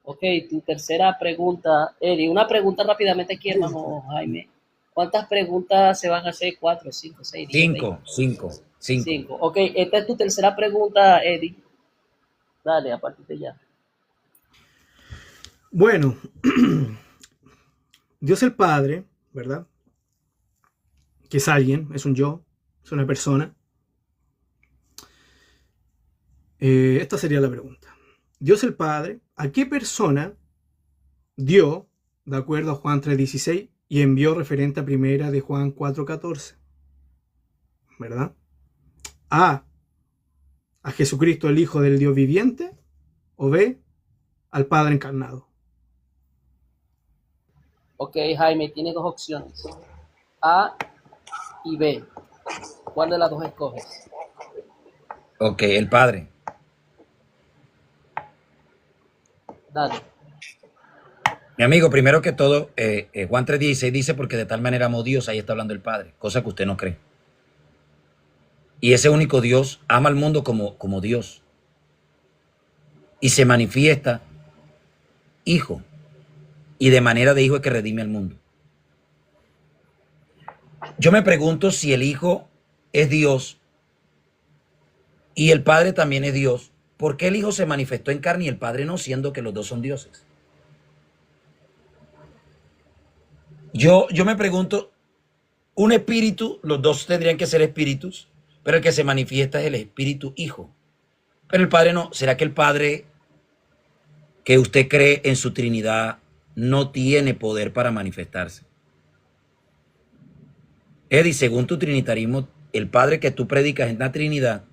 Speaker 2: Ok, tu tercera pregunta, Eri. Una pregunta rápidamente aquí, hermano Jaime. ¿Cuántas preguntas se van a hacer? 4, 5, 6, 10,
Speaker 1: 5.
Speaker 2: 5. Ok, esta es tu tercera pregunta, Eddie. Dale, a partir de ya.
Speaker 3: Bueno, Dios el Padre, ¿verdad? Que es alguien, es un yo, es una persona. Esta sería la pregunta. Dios el Padre, ¿a qué persona dio, de acuerdo a Juan 3:16, y envió referente a primera de Juan 4:14? ¿Verdad? A Jesucristo, el Hijo del Dios viviente, o B, al Padre encarnado.
Speaker 2: Ok, Jaime, tiene dos opciones. A y B. ¿Cuál de las dos escoges?
Speaker 1: Ok, el Padre.
Speaker 2: Dale.
Speaker 1: Mi amigo, primero que todo, Juan 3:16 dice, porque de tal manera amó Dios, ahí está hablando el Padre, cosa que usted no cree. Y ese único Dios ama al mundo como Dios. Y se manifiesta Hijo. Y de manera de Hijo es que redime al mundo. Yo me pregunto si el Hijo es Dios y el Padre también es Dios. ¿Por qué el Hijo se manifestó en carne y el Padre no, siendo que los dos son dioses? Yo me pregunto, un espíritu, los dos tendrían que ser espíritus, pero el que se manifiesta es el espíritu Hijo. Pero el Padre no. ¿Será que el Padre que usted cree en su Trinidad no tiene poder para manifestarse? Eddie, según tu trinitarismo, el Padre que tú predicas en la Trinidad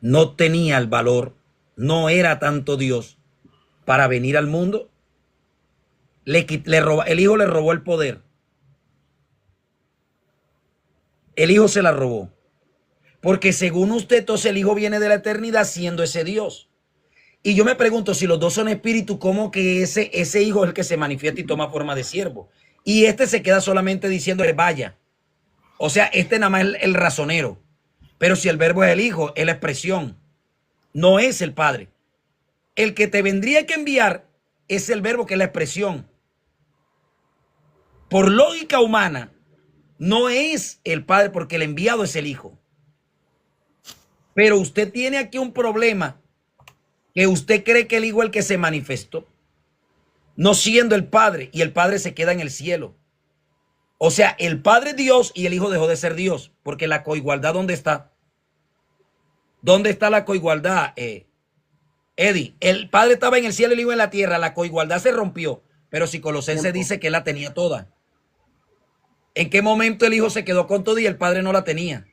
Speaker 1: no tenía el valor, no era tanto Dios para venir al mundo. El Hijo le robó el poder. El Hijo se la robó. Porque según usted, entonces el Hijo viene de la eternidad siendo ese Dios. Y yo me pregunto, si los dos son espíritus, ¿cómo que ese Hijo es el que se manifiesta y toma forma de siervo? Y este se queda solamente diciendo que vaya. O sea, este nada más es el razonero. Pero si el verbo es el Hijo, es la expresión. No es el Padre. El que te vendría que enviar es el verbo, que es la expresión. Por lógica humana, no es el Padre, porque el enviado es el Hijo. Pero usted tiene aquí un problema, que usted cree que el Hijo es el que se manifestó, no siendo el Padre, y el Padre se queda en el cielo. O sea, el Padre es Dios y el Hijo dejó de ser Dios, porque la coigualdad, ¿dónde está? ¿Dónde está la coigualdad, Eddie? El Padre estaba en el cielo y el Hijo en la tierra, la coigualdad se rompió, pero si Colosenses dice que él la tenía toda. ¿En qué momento el Hijo se quedó con todo y el Padre no la tenía?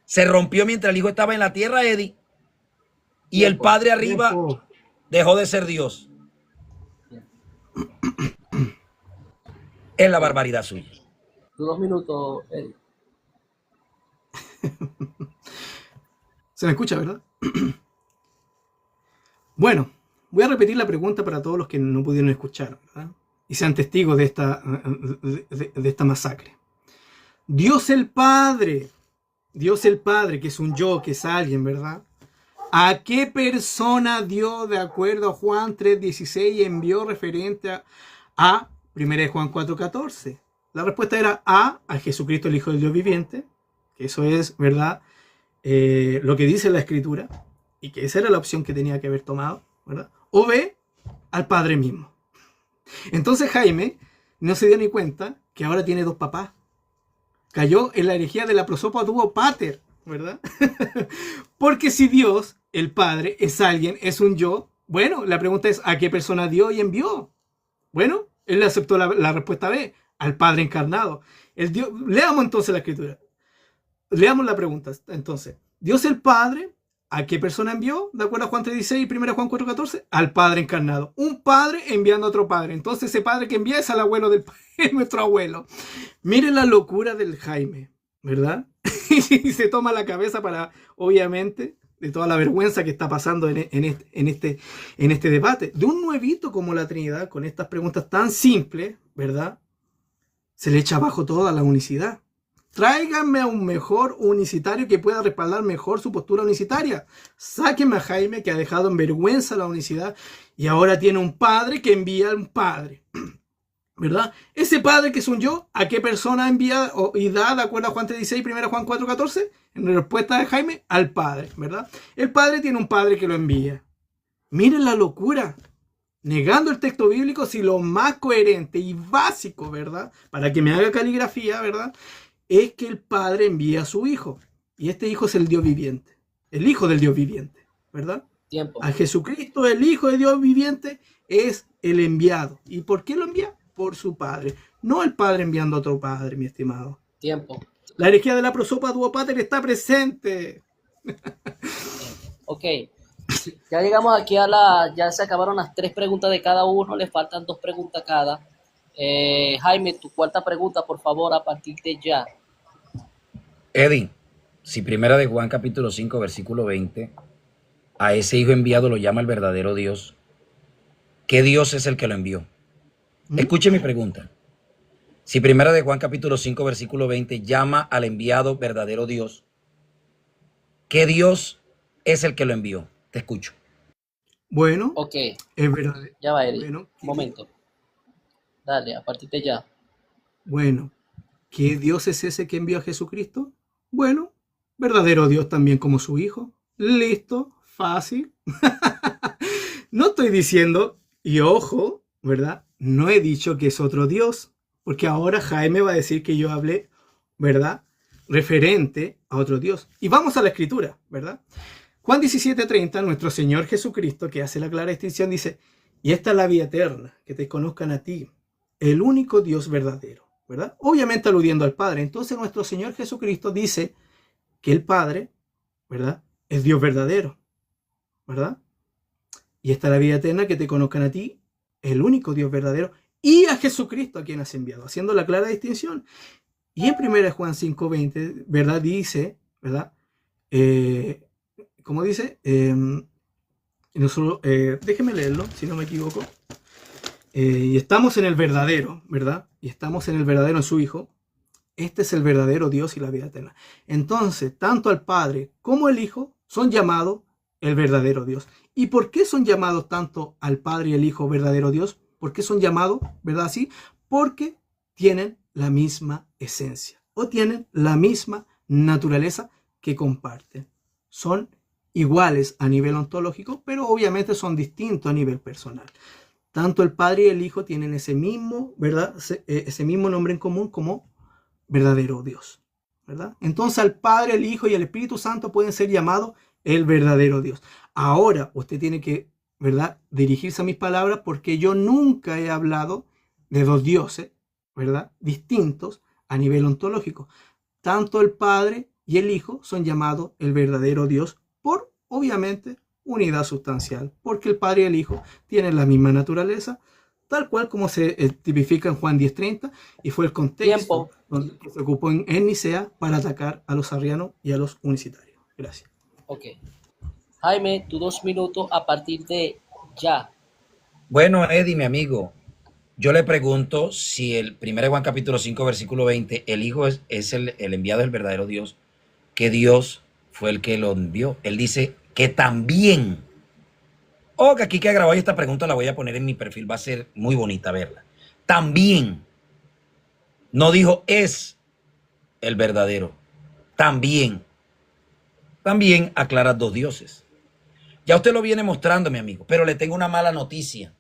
Speaker 1: Se rompió mientras el Hijo estaba en la tierra, Eddie, y el Padre arriba dejó de ser Dios. Es la barbaridad suya.
Speaker 2: Tus 2 minutos, Eddie.
Speaker 3: Se me escucha, ¿verdad? Bueno, voy a repetir la pregunta para todos los que no pudieron escuchar, ¿verdad? Y sean testigos de esta masacre. Dios el Padre, que es un yo, que es alguien, ¿verdad? ¿A qué persona dio, de acuerdo a Juan 3:16, y envió referente a 1 Juan 4:14? La respuesta era A Jesucristo, el Hijo del Dios viviente, que eso es, ¿verdad? Lo que dice la Escritura, y que esa era la opción que tenía que haber tomado, ¿verdad? O B, al Padre mismo. Entonces Jaime no se dio ni cuenta que ahora tiene dos papás. Cayó en la herejía de la prosopa tuvo pater, ¿verdad? Porque si Dios, el Padre, es alguien, es un yo, bueno, la pregunta es, ¿a qué persona dio y envió? Bueno, él le aceptó la respuesta B, al Padre encarnado. Leamos entonces la Escritura. Leamos la pregunta, entonces. Dios el Padre, ¿A qué persona envió? De acuerdo a Juan 3:16 y 1 Juan 4:14, al Padre encarnado. Un padre enviando a otro padre. Entonces ese padre que envía es al abuelo del es nuestro abuelo. Miren la locura del Jaime, ¿verdad? Y se toma la cabeza para, obviamente, de toda la vergüenza que está pasando en este debate. De un nuevito como la Trinidad, con estas preguntas tan simples, ¿verdad? Se le echa abajo toda la unicidad. Tráiganme a un mejor unicitario que pueda respaldar mejor su postura unicitaria. Sáquenme a Jaime, que ha dejado en vergüenza la unicidad y ahora tiene un padre que envía a un padre. ¿Verdad? Ese padre que es un yo, ¿a qué persona envía y da, de acuerdo a Juan 3:16 y 1 Juan 4:14? En respuesta de Jaime, al padre, ¿verdad? El padre tiene un padre que lo envía. Miren la locura. Negando el texto bíblico, si lo más coherente y básico, ¿verdad? Para que me haga caligrafía, ¿verdad? Es que el Padre envía a su Hijo. Y este Hijo es el Dios viviente. El Hijo del Dios viviente, ¿verdad?
Speaker 2: Tiempo.
Speaker 3: A Jesucristo, el Hijo de Dios viviente, es el enviado. ¿Y por qué lo envía? Por su Padre. No el Padre enviando a otro Padre, mi estimado.
Speaker 2: Tiempo.
Speaker 3: La herejía de la prosopa duo pater está presente.
Speaker 2: Ok. Ya llegamos aquí ya se acabaron las 3 preguntas de cada uno, le faltan 2 preguntas cada. Jaime, tu cuarta pregunta, por favor, a partir de ya.
Speaker 1: Eddie, si primera de Juan capítulo 5, versículo 20, a ese hijo enviado lo llama el verdadero Dios, ¿qué Dios es el que lo envió? Escuche mi pregunta. Si primera de Juan capítulo 5, versículo 20, llama al enviado verdadero Dios, ¿qué Dios es el que lo envió? Te escucho.
Speaker 3: Bueno,
Speaker 2: Ok,
Speaker 3: es verdad.
Speaker 2: ya va, Eddie.
Speaker 3: Bueno,
Speaker 2: Un momento. Dale, a partir de ya.
Speaker 3: Bueno, ¿qué Dios es ese que envió a Jesucristo? Bueno, verdadero Dios también como su Hijo. Listo, fácil. No estoy diciendo, y ojo, ¿verdad? No he dicho que es otro Dios, porque ahora Jaime va a decir que yo hablé, ¿verdad? Referente a otro Dios. Y vamos a la Escritura, ¿verdad? Juan 17:30, nuestro Señor Jesucristo, que hace la clara distinción, dice, y esta es la vida eterna, que te conozcan a ti, el único Dios verdadero, ¿verdad? Obviamente aludiendo al Padre. Entonces nuestro Señor Jesucristo dice que el Padre, ¿verdad? Es Dios verdadero, ¿verdad? Y esta es la vida eterna, que te conozcan a ti, el único Dios verdadero, y a Jesucristo a quien has enviado, haciendo la clara distinción. Y en 1 Juan 5:20, ¿verdad? Dice, ¿verdad? ¿Cómo dice? No solo, déjeme leerlo, si no me equivoco. Y estamos en el verdadero, ¿verdad? Y estamos en el verdadero en su Hijo. Este es el verdadero Dios y la vida eterna. Entonces, tanto al Padre como el Hijo son llamados el verdadero Dios. ¿Y por qué son llamados tanto al Padre y el Hijo verdadero Dios? ¿Por qué son llamados, verdad? Así, porque tienen la misma esencia o tienen la misma naturaleza que comparten. Son iguales a nivel ontológico, pero obviamente son distintos a nivel personal. Tanto el Padre y el Hijo tienen ese mismo, ¿verdad? Ese mismo nombre en común como verdadero Dios, ¿verdad? Entonces al Padre, el Hijo y el Espíritu Santo pueden ser llamados el verdadero Dios. Ahora usted tiene que, ¿verdad?, dirigirse a mis palabras, porque yo nunca he hablado de dos dioses, ¿verdad?, distintos a nivel ontológico. Tanto el Padre y el Hijo son llamados el verdadero Dios por, obviamente, unidad sustancial, porque el Padre y el Hijo tienen la misma naturaleza, tal cual como se tipifica en Juan 10:30, y fue el contexto donde se ocupó en Nicea para atacar a los arrianos y a los unicitarios. Gracias.
Speaker 2: Ok. Jaime, tus 2 minutos a partir de ya.
Speaker 1: Bueno, Eddie, mi amigo, yo le pregunto si el 1 Juan capítulo 5, versículo 20, el Hijo es el enviado del verdadero Dios, que Dios fue el que lo envió. Él dice que también, que aquí que ha grabado esta pregunta la voy a poner en mi perfil, va a ser muy bonita verla. También, no dijo es el verdadero, también aclara dos dioses. Ya usted lo viene mostrando, mi amigo, pero le tengo una mala noticia.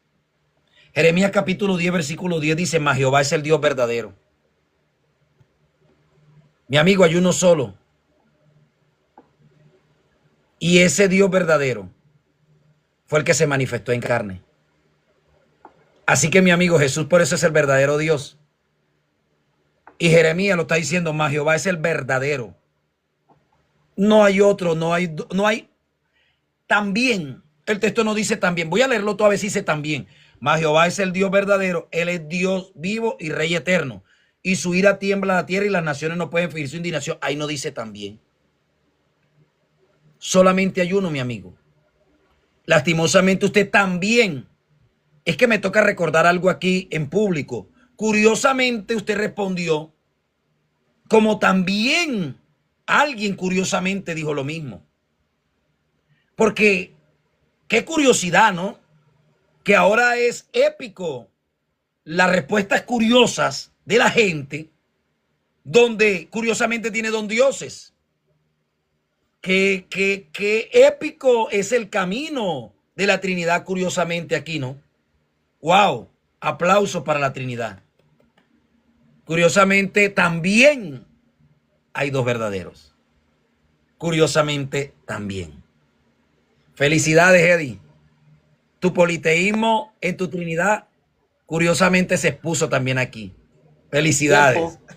Speaker 1: Jeremías capítulo 10, versículo 10 dice, mas Jehová es el Dios verdadero. Mi amigo, hay uno solo. Y ese Dios verdadero fue el que se manifestó en carne. Así que, mi amigo, Jesús por eso es el verdadero Dios. Y Jeremías lo está diciendo, mas Jehová es el verdadero. No hay otro, no hay también, el texto no dice también, voy a leerlo toda vez, dice también, mas Jehová es el Dios verdadero, él es Dios vivo y Rey eterno, y su ira tiembla la tierra y las naciones no pueden fingir su indignación. Ahí no dice también. Solamente hay uno, mi amigo. Lastimosamente usted también. Es que me toca recordar algo aquí en público. Curiosamente usted respondió como también alguien curiosamente dijo lo mismo. Porque qué curiosidad, ¿no? Que ahora es épico las respuestas curiosas de la gente, donde curiosamente tiene don dioses. Qué épico es el camino de la Trinidad curiosamente aquí, ¿no? ¡Wow! Aplauso para la Trinidad. Curiosamente también hay dos verdaderos. Curiosamente también. Felicidades, Eddie. Tu politeísmo en tu Trinidad curiosamente se expuso también aquí. Felicidades.
Speaker 2: Tiempo.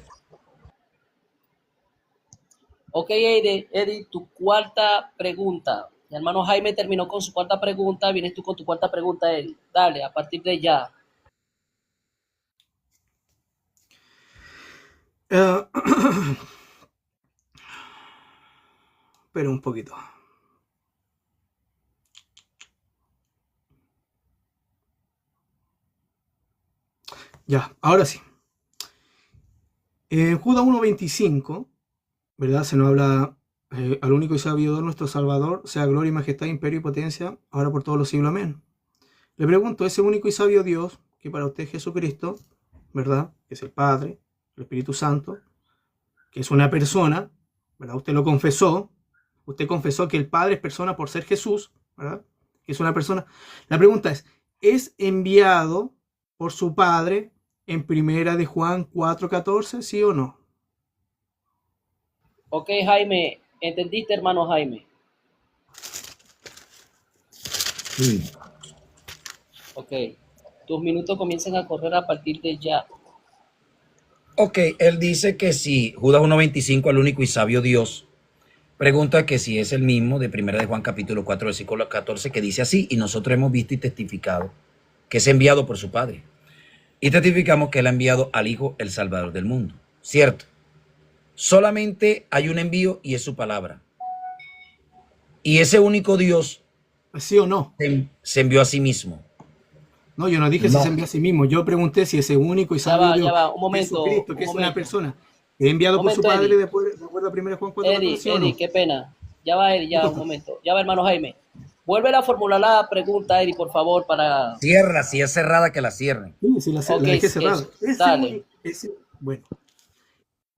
Speaker 2: Ok, Eddie, tu cuarta pregunta. Mi hermano Jaime terminó con su cuarta pregunta. Vienes tú con tu cuarta pregunta, Eddie. Dale, a partir de ya.
Speaker 3: Pero un poquito. Ya, ahora sí. En Judas 1:25, ¿verdad? Se nos habla al único y sabio Dios, nuestro Salvador, sea gloria y majestad, imperio y potencia, ahora por todos los siglos. Amén. Le pregunto, ese único y sabio Dios, que para usted es Jesucristo, ¿verdad? Que es el Padre, el Espíritu Santo, que es una persona, ¿verdad? Usted lo confesó. Usted confesó que el Padre es persona por ser Jesús, ¿verdad? Que es una persona. La pregunta ¿es enviado por su Padre en primera de Juan 4:14, sí o no?
Speaker 2: Ok, Jaime, ¿entendiste, hermano Jaime?
Speaker 1: Sí.
Speaker 2: Ok, tus minutos comienzan a correr a partir de ya.
Speaker 1: Ok, él dice que si Judas 1:25, el único y sabio Dios, pregunta que si es el mismo de primera de Juan capítulo 4, versículo 14, que dice así, y nosotros hemos visto y testificado que es enviado por su Padre. Y testificamos que él ha enviado al Hijo, el Salvador del mundo. ¿Cierto? Solamente hay un envío y es su palabra. Y ese único Dios
Speaker 3: ¿Sí o no?
Speaker 1: se envió a sí mismo.
Speaker 3: No, yo no dije si se envía a sí mismo. Yo pregunté si ese único y sabio Dios,
Speaker 2: Ya va, un momento.
Speaker 3: Jesucristo, que
Speaker 2: Un
Speaker 3: es una
Speaker 2: momento.
Speaker 3: persona, es enviado por su
Speaker 2: Momento,
Speaker 3: Padre
Speaker 2: Eddie.
Speaker 3: de acuerdo a 1 Juan 4,
Speaker 2: Eddie,
Speaker 3: ¿sí o no?
Speaker 2: qué pena. Ya va, Eddie, ya, un momento. Ya va, hermano Jaime. Vuelve a formular la pregunta, Eddie, por favor, para...
Speaker 1: Cierra, si es cerrada, que la cierren.
Speaker 3: Sí, sí, la
Speaker 2: Ok,
Speaker 3: dejé cerrada.
Speaker 2: dale.
Speaker 3: Bueno,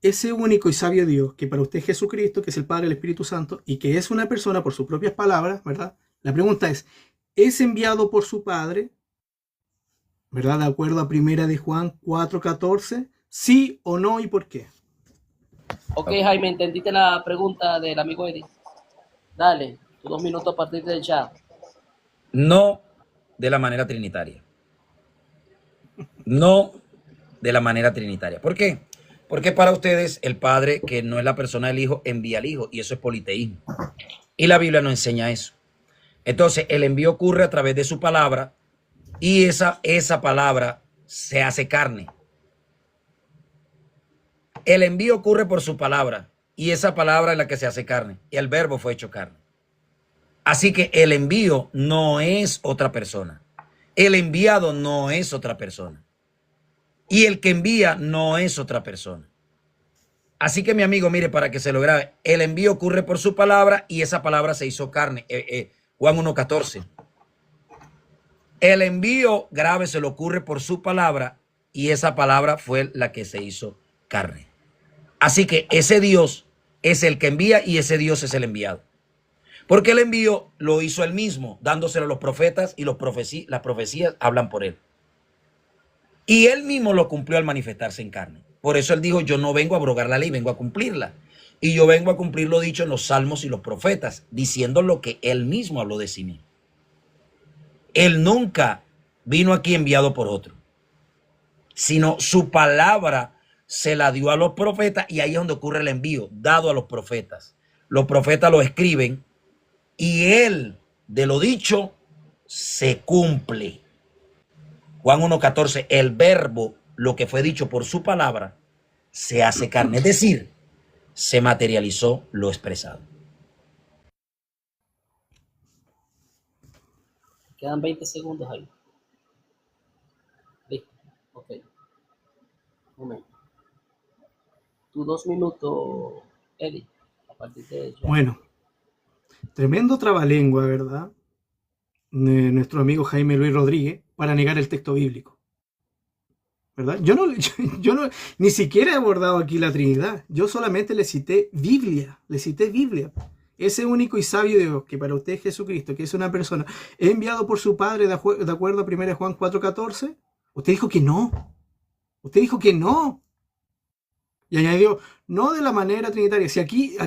Speaker 3: ese único y sabio Dios, que para usted es Jesucristo, que es el Padre del Espíritu Santo, y que es una persona por sus propias palabras, ¿verdad? La pregunta ¿es enviado por su Padre? ¿Verdad? De acuerdo a 1 de Juan 4:14, ¿sí o no y por qué?
Speaker 2: Ok, Jaime, ¿entendiste la pregunta del amigo Eddie? Dale, tus 2 minutos a partir de ya.
Speaker 1: No de la manera trinitaria. No de la manera trinitaria. ¿Por qué? Porque para ustedes el Padre, que no es la persona del Hijo, envía al Hijo, y eso es politeísmo. Y la Biblia no enseña eso. Entonces el envío ocurre a través de su palabra, y esa palabra se hace carne. El envío ocurre por su palabra, y esa palabra es la que se hace carne, y el verbo fue hecho carne. Así que el envío no es otra persona. El enviado no es otra persona. Y el que envía no es otra persona. Así que mi amigo, mire, para que se lo grabe, el envío ocurre por su palabra y esa palabra se hizo carne. Juan 1:14. El envío grave se le ocurre por su palabra y esa palabra fue la que se hizo carne. Así que ese Dios es el que envía y ese Dios es el enviado. Porque el envío lo hizo él mismo, dándoselo a los profetas y las profecías hablan por él. Y él mismo lo cumplió al manifestarse en carne. Por eso él dijo, yo no vengo a abrogar la ley, vengo a cumplirla. Y yo vengo a cumplir lo dicho en los salmos y los profetas, diciendo lo que él mismo habló de sí mismo. Él nunca vino aquí enviado por otro, sino su palabra se la dio a los profetas y ahí es donde ocurre el envío, dado a los profetas. Los profetas lo escriben y él de lo dicho se cumple. Juan 1:14, el verbo, lo que fue dicho por su palabra, se hace carne, es decir, se materializó lo expresado.
Speaker 2: Quedan 20 segundos ahí. Listo. Ok. Un momento. Tu 2 minutos, Eddie. A partir de ya.
Speaker 3: Bueno, tremendo trabalengua, ¿verdad? De nuestro amigo Jaime Luis Rodríguez para negar el texto bíblico. ¿Verdad? Yo no, ni siquiera he abordado aquí la Trinidad. Yo solamente le cité Biblia. Ese único y sabio Dios, que para usted es Jesucristo, que es una persona enviado por su Padre de acuerdo a 1 Juan 4:14, usted dijo que no. Usted dijo que no. Y añadió, no de la manera trinitaria. Si aquí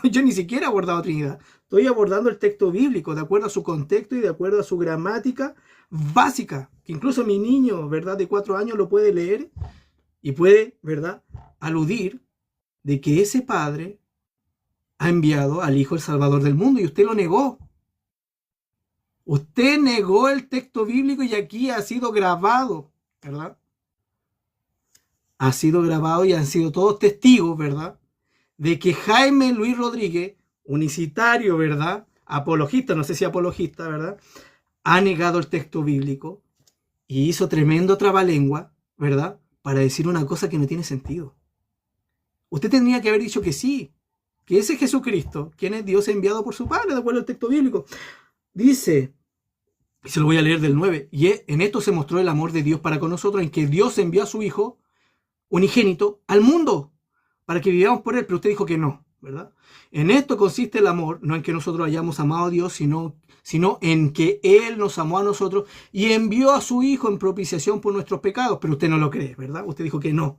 Speaker 3: yo ni siquiera he abordado Trinidad. Estoy abordando el texto bíblico de acuerdo a su contexto y de acuerdo a su gramática básica, que incluso mi niño, ¿verdad?, de 4 años lo puede leer y puede, ¿verdad?, aludir de que ese Padre ha enviado al Hijo el Salvador del mundo, y usted lo negó. Usted negó el texto bíblico y aquí ha sido grabado, ¿verdad? Ha sido grabado y han sido todos testigos, ¿verdad?, de que Jaime Luis Rodríguez, unicitario, ¿verdad?, apologista, no sé si apologista, ¿verdad?, ha negado el texto bíblico y hizo tremendo trabalengua, ¿verdad?, para decir una cosa que no tiene sentido. Usted tendría que haber dicho que sí, que ese Jesucristo, quien es Dios enviado por su Padre, de acuerdo al texto bíblico. Dice, y se lo voy a leer del 9, y en esto se mostró el amor de Dios para con nosotros, en que Dios envió a su Hijo unigénito al mundo para que vivamos por él, pero usted dijo que no, ¿verdad? En esto consiste el amor, no en que nosotros hayamos amado a Dios, sino en que Él nos amó a nosotros y envió a su Hijo en propiciación por nuestros pecados, pero usted no lo cree, ¿verdad? Usted dijo que no.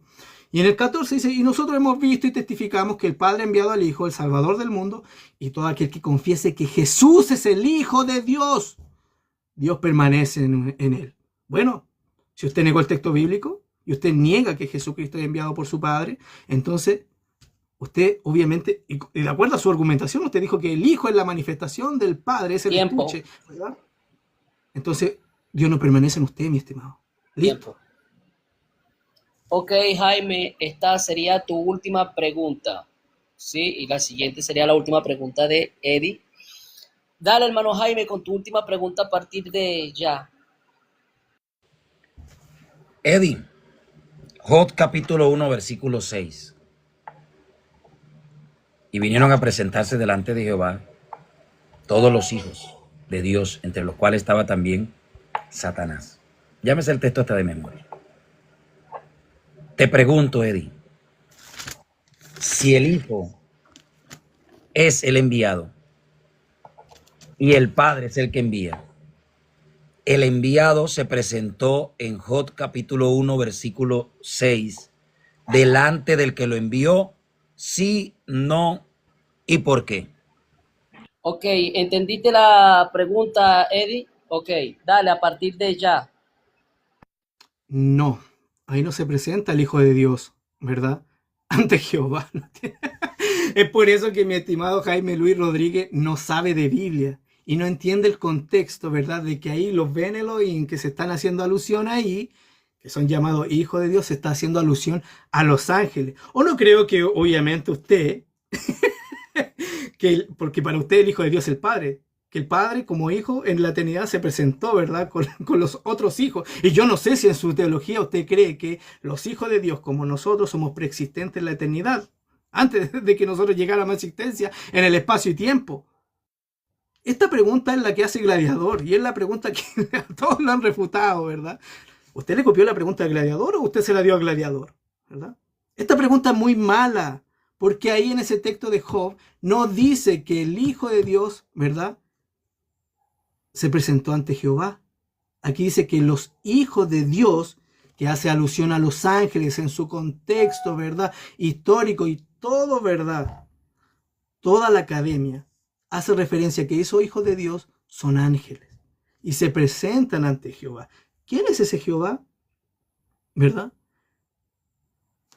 Speaker 3: Y en el 14 dice, y nosotros hemos visto y testificamos que el Padre ha enviado al Hijo, el Salvador del mundo, y todo aquel que confiese que Jesús es el Hijo de Dios, Dios permanece en él. Bueno, si usted negó el texto bíblico y usted niega que Jesucristo es enviado por su Padre, entonces usted obviamente, y de acuerdo a su argumentación, usted dijo que el Hijo es la manifestación del Padre, es el estuche, ¿verdad? Entonces, Dios no permanece en usted, mi estimado. ¿Listo?
Speaker 2: Tiempo. Ok, Jaime, esta sería tu última pregunta, ¿sí? Y la siguiente sería la última pregunta de Eddie. Dale, hermano Jaime, con tu última pregunta a partir de ya.
Speaker 1: Eddie, Job capítulo 1, versículo 6. Y vinieron a presentarse delante de Jehová todos los hijos de Dios, entre los cuales estaba también Satanás. Llámese el texto hasta de memoria. Te pregunto, Eddie, si el Hijo es el enviado y el Padre es el que envía, el enviado se presentó en Job capítulo 1, versículo 6, delante del que lo envió, sí, no y por qué.
Speaker 2: Ok, ¿entendiste la pregunta, Eddie? Ok, dale, a partir de ya.
Speaker 3: No, ahí no se presenta el Hijo de Dios, ¿verdad? Ante Jehová. Es por eso que mi estimado Jaime Luis Rodríguez no sabe de Biblia y no entiende el contexto, ¿verdad? De que ahí los ven Elohim que se están haciendo alusión ahí, que son llamados hijos de Dios, se está haciendo alusión a los ángeles. O no creo que obviamente usted, porque para usted el Hijo de Dios es el Padre, que el Padre como hijo en la eternidad se presentó, ¿verdad?, con los otros hijos. Y yo no sé si en su teología usted cree que los hijos de Dios como nosotros somos preexistentes en la eternidad, antes de que nosotros llegáramos a existencia en el espacio y tiempo. Esta pregunta es la que hace Gladiador y es la pregunta que todos lo han refutado, ¿verdad? ¿Usted le copió la pregunta al Gladiador o usted se la dio al Gladiador? ¿Verdad? Esta pregunta es muy mala, porque ahí en ese texto de Job no dice que el Hijo de Dios, ¿verdad?, se presentó ante Jehová. Aquí dice que los hijos de Dios, que hace alusión a los ángeles en su contexto, ¿verdad?, histórico y todo, ¿verdad?, toda la academia hace referencia a que esos hijos de Dios son ángeles y se presentan ante Jehová. ¿Quién es ese Jehová? ¿Verdad?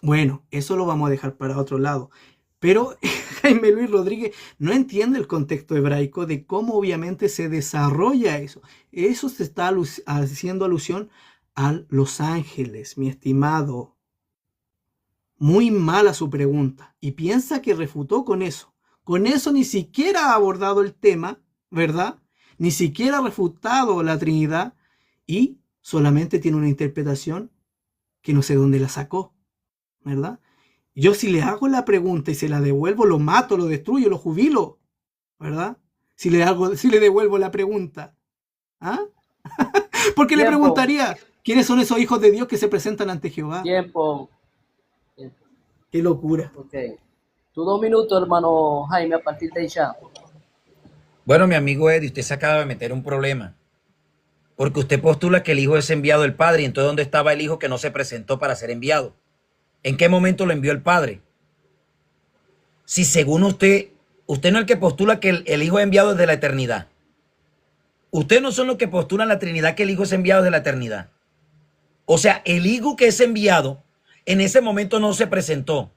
Speaker 3: Bueno, eso lo vamos a dejar para otro lado. Pero Jaime Luis Rodríguez no entiende el contexto hebraico de cómo obviamente se desarrolla eso. Eso se está haciendo alusión a los ángeles, mi estimado. Muy mala su pregunta y piensa que refutó con eso. Con eso ni siquiera ha abordado el tema, ¿verdad? Ni siquiera ha refutado la Trinidad y solamente tiene una interpretación que no sé dónde la sacó, ¿verdad? Yo si le hago la pregunta y se la devuelvo, lo mato, lo destruyo, lo jubilo, ¿verdad? Si le devuelvo la pregunta. ¿Ah? Porque le
Speaker 2: Tiempo,
Speaker 3: preguntaría, ¿quiénes son esos hijos de Dios que se presentan ante Jehová?
Speaker 2: tiempo.
Speaker 3: Qué locura.
Speaker 2: Ok. Tus 2 minutos, hermano Jaime, a partir de ya.
Speaker 1: Bueno, mi amigo Eddie, usted se acaba de meter un problema. Porque usted postula que el hijo es enviado del padre. Y entonces, ¿dónde estaba el hijo que no se presentó para ser enviado? ¿En qué momento lo envió el padre? Si según usted no es el que postula que el hijo es enviado desde la eternidad. Ustedes no son los que postulan la Trinidad, que el hijo es enviado desde la eternidad. O sea, el hijo que es enviado en ese momento no se presentó.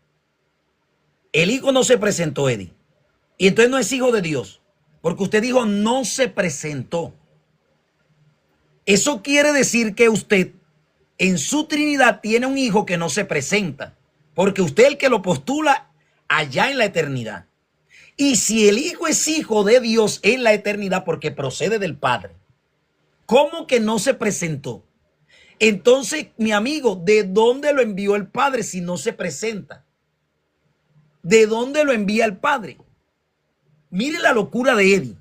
Speaker 1: El hijo no se presentó, Eddie. Y entonces no es hijo de Dios. Porque usted dijo no se presentó. Eso quiere decir que usted en su Trinidad tiene un hijo que no se presenta. Porque usted es el que lo postula allá en la eternidad. Y si el hijo es hijo de Dios en la eternidad porque procede del Padre, ¿cómo que no se presentó? Entonces, mi amigo, ¿de dónde lo envió el Padre si no se presenta? ¿De dónde lo envía el Padre? Mire la locura de Eddie.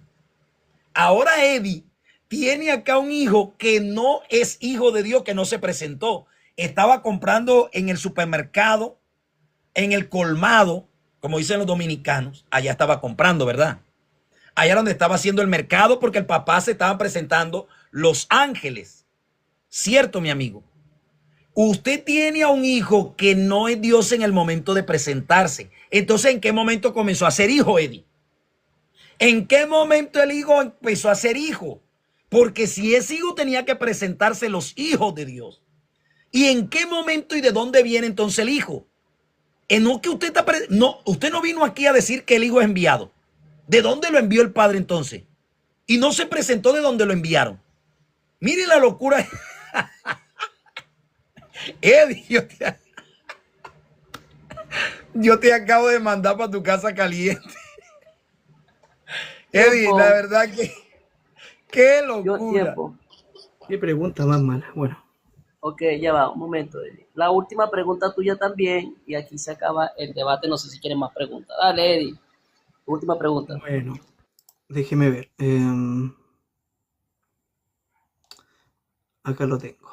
Speaker 1: Ahora Eddie tiene acá un hijo que no es hijo de Dios, que no se presentó. Estaba comprando en el supermercado, en el colmado, como dicen los dominicanos. Allá estaba comprando, ¿verdad? Allá donde estaba haciendo el mercado, porque el papá se estaba presentando los ángeles. ¿Cierto, mi amigo? Usted tiene a un hijo que no es Dios en el momento de presentarse. Entonces, ¿en qué momento comenzó a ser hijo, Eddie? ¿En qué momento el hijo empezó a ser hijo? Porque si es hijo, tenía que presentarse los hijos de Dios. ¿Y en qué momento y de dónde viene entonces el hijo? No que usted usted no vino aquí a decir que el hijo es enviado. ¿De dónde lo envió el padre entonces? Y no se presentó de dónde lo enviaron. Mire la locura. Eddie, yo te acabo de mandar para tu casa caliente. Eddie,
Speaker 2: Tiempo.
Speaker 1: la verdad que qué
Speaker 2: Yo
Speaker 1: locura.
Speaker 2: tiempo.
Speaker 3: Qué pregunta más mala. Bueno,
Speaker 2: Ok, ya va, un momento, Eddie. La última pregunta tuya también, y aquí se acaba el debate. No sé si quieren más preguntas. Dale, Eddie. Última pregunta.
Speaker 3: bueno, déjeme ver. Acá lo tengo.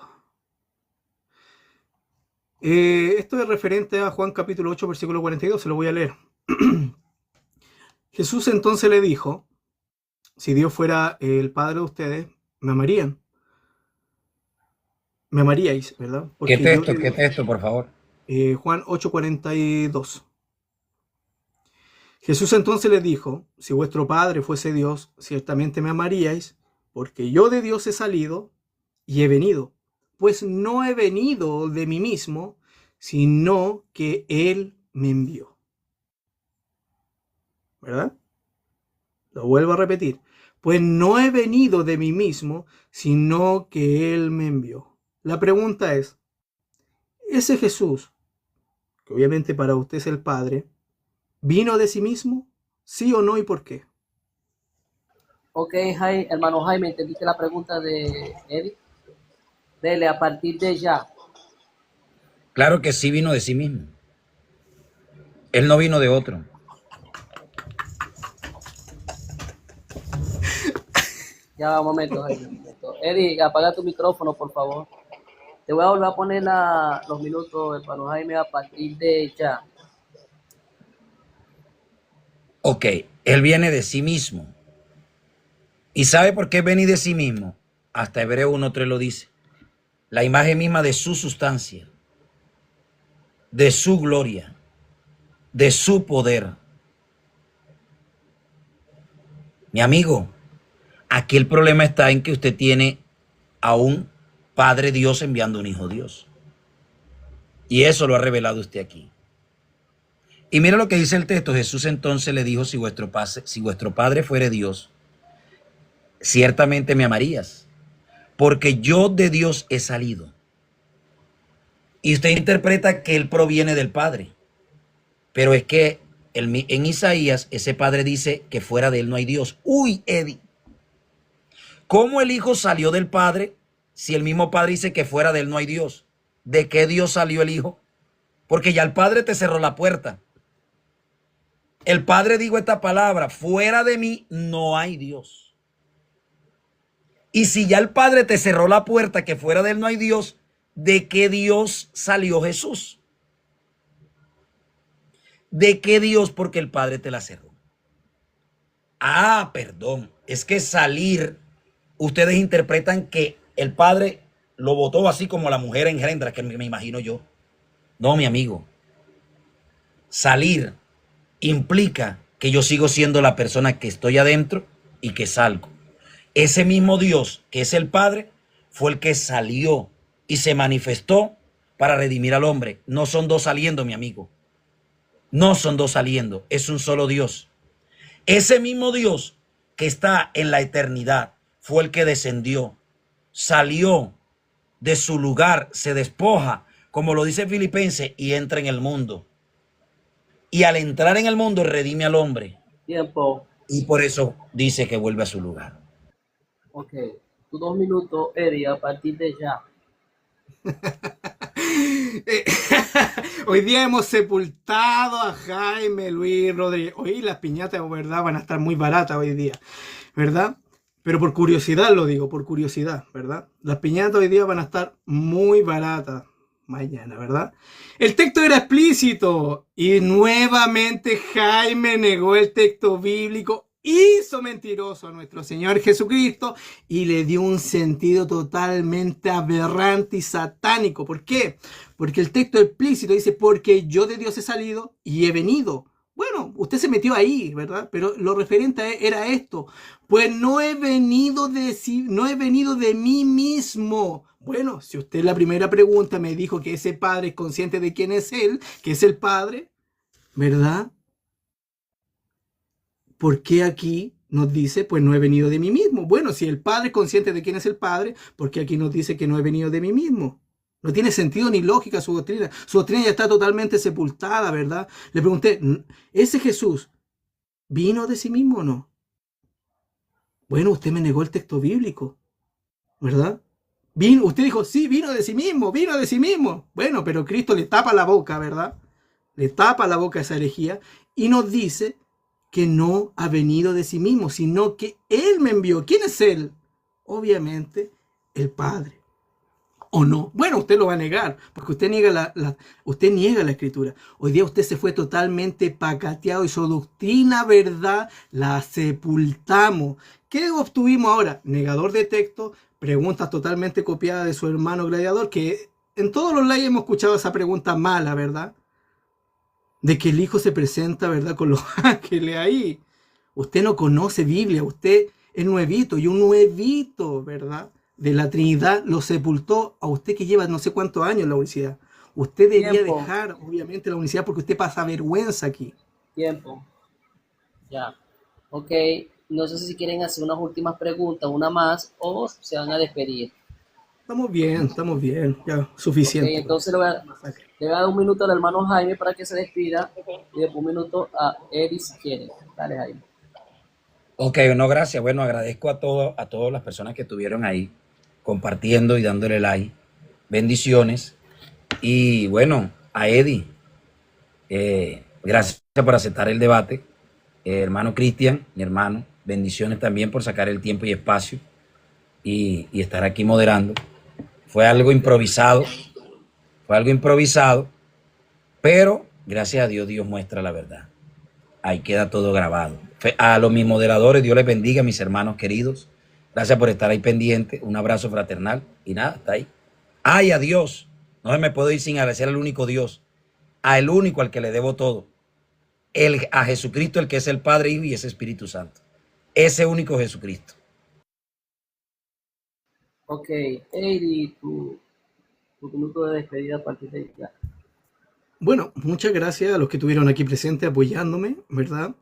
Speaker 3: Esto es referente a Juan capítulo 8, versículo 42. Se lo voy a leer. Jesús entonces le dijo, si Dios fuera el Padre de ustedes, me amarían. Me amaríais, ¿verdad? Porque
Speaker 1: ¿Qué texto, por favor?
Speaker 3: Juan 8:42. Jesús entonces les dijo, si vuestro Padre fuese Dios, ciertamente me amaríais, porque yo de Dios he salido y he venido. Pues no he venido de mí mismo, sino que Él me envió. ¿Verdad? Lo vuelvo a repetir. Pues no he venido de mí mismo, sino que Él me envió. La pregunta es, ¿ese Jesús, que obviamente para usted es el Padre, vino de sí mismo? ¿Sí o no y por qué?
Speaker 2: Ok, hermano Jaime, ¿entendiste la pregunta de Eddie? Dele, a partir de ya.
Speaker 1: Claro que sí vino de sí mismo. Él no vino de otro.
Speaker 2: Ya va, un momento, Jaime. Un momento. Eddie, apaga tu micrófono, por favor. Te voy a volver a poner los minutos, hermano Jaime, a partir de ya.
Speaker 1: Ok, él viene de sí mismo. ¿Y sabe por qué viene de sí mismo? Hasta Hebreo 1:3 lo dice. La imagen misma de su sustancia, de su gloria, de su poder. Mi amigo, aquí el problema está en que usted tiene a un Padre Dios enviando un Hijo Dios. Y eso lo ha revelado usted aquí. Y mira lo que dice el texto. Jesús entonces le dijo, si vuestro padre fuere Dios, ciertamente me amarías, porque yo de Dios he salido. Y usted interpreta que él proviene del Padre, pero es que en Isaías ese Padre dice que fuera de él no hay Dios. Uy, Eddie, ¿cómo el Hijo salió del Padre si el mismo Padre dice que fuera de él no hay Dios? ¿De qué Dios salió el Hijo? Porque ya el Padre te cerró la puerta. El Padre dijo esta palabra, fuera de mí no hay Dios. Y si ya el Padre te cerró la puerta, que fuera de él no hay Dios, ¿de qué Dios salió Jesús? ¿De qué Dios? Porque el Padre te la cerró. Ah, perdón. Es que salir, ustedes interpretan que el Padre lo botó así como la mujer engendra, que me imagino yo. No, mi amigo. Salir implica que yo sigo siendo la persona que estoy adentro y que salgo. Ese mismo Dios, que es el Padre, fue el que salió y se manifestó para redimir al hombre. No son dos saliendo, mi amigo. No son dos saliendo, es un solo Dios. Ese mismo Dios que está en la eternidad fue el que descendió, salió de su lugar, se despoja, como lo dice Filipenses, y entra en el mundo. Y al entrar en el mundo redime al hombre.
Speaker 2: Tiempo.
Speaker 1: Y por eso dice que vuelve a su lugar.
Speaker 2: Ok. Tus 2 minutos, Eddie, a partir de ya.
Speaker 3: Hoy día hemos sepultado a Jaime Luis Rodríguez. Hoy las piñatas, ¿verdad? Van a estar muy baratas hoy día, ¿verdad? Pero por curiosidad lo digo, por curiosidad, ¿verdad? Las piñatas hoy día van a estar muy baratas mañana, ¿verdad? El texto era explícito y nuevamente Jaime negó el texto bíblico, hizo mentiroso a nuestro Señor Jesucristo y le dio un sentido totalmente aberrante y satánico. ¿Por qué? Porque el texto explícito dice, porque yo de Dios he salido y he venido. Bueno, usted se metió ahí, ¿verdad? Pero lo referente era esto. Pues no he venido de mí mismo. Bueno, si usted en la primera pregunta me dijo que ese padre es consciente de quién es él, que es el padre, ¿verdad? ¿Por qué aquí nos dice, pues no he venido de mí mismo? Bueno, si el padre es consciente de quién es el padre, ¿por qué aquí nos dice que no he venido de mí mismo? No tiene sentido ni lógica su doctrina. Su doctrina ya está totalmente sepultada, ¿verdad? Le pregunté, ¿ese Jesús vino de sí mismo o no? Bueno, usted me negó el texto bíblico, ¿verdad? Usted dijo, sí, vino de sí mismo, vino de sí mismo. Bueno, pero Cristo le tapa la boca, ¿verdad? Le tapa la boca a esa herejía y nos dice que no ha venido de sí mismo, sino que Él me envió. ¿Quién es Él? Obviamente, el Padre. ¿O no? Bueno, usted lo va a negar, porque usted niega usted niega la Escritura. Hoy día usted se fue totalmente pacateado y su doctrina, ¿verdad? La sepultamos. ¿Qué obtuvimos ahora? Negador de texto, preguntas totalmente copiadas de su hermano gladiador, que en todos los lives hemos escuchado esa pregunta mala, ¿verdad? De que el Hijo se presenta, ¿verdad? Con los ángeles ahí. Usted no conoce Biblia, usted es nuevito y un nuevito, ¿verdad? De la Trinidad lo sepultó a usted que lleva no sé cuántos años en la universidad. Usted debería
Speaker 2: Tiempo.
Speaker 3: dejar, obviamente, la universidad porque usted pasa vergüenza aquí.
Speaker 2: Tiempo. Ya. Ok. No sé si quieren hacer unas últimas preguntas, una más, o se van a despedir.
Speaker 3: Estamos bien, ya,
Speaker 2: Ok,
Speaker 3: suficiente.
Speaker 2: entonces le voy a dar 1 minuto al hermano Jaime para que se despida y después 1 minuto a Eddie si quiere. Dale, Jaime.
Speaker 1: Ok, no, gracias. Bueno, agradezco a todas las personas que estuvieron ahí compartiendo y dándole like. Bendiciones. Y bueno, a Eddie, gracias por aceptar el debate. Hermano Cristian, mi hermano, bendiciones también por sacar el tiempo y espacio y estar aquí moderando. Fue algo improvisado, pero gracias a Dios, Dios muestra la verdad. Ahí queda todo grabado. A los mis moderadores, Dios les bendiga, mis hermanos queridos. Gracias por estar ahí pendiente. Un abrazo fraternal. Y nada, está ahí. Ay, a Dios. No se me puedo ir sin agradecer al único Dios. Al único al que le debo todo. A Jesucristo, el que es el Padre, Hijo y ese Espíritu Santo. Ese único Jesucristo.
Speaker 2: Ok, Eddie, tu minuto de despedida a partir de ya.
Speaker 3: Bueno, muchas gracias a los que estuvieron aquí presentes apoyándome, ¿verdad?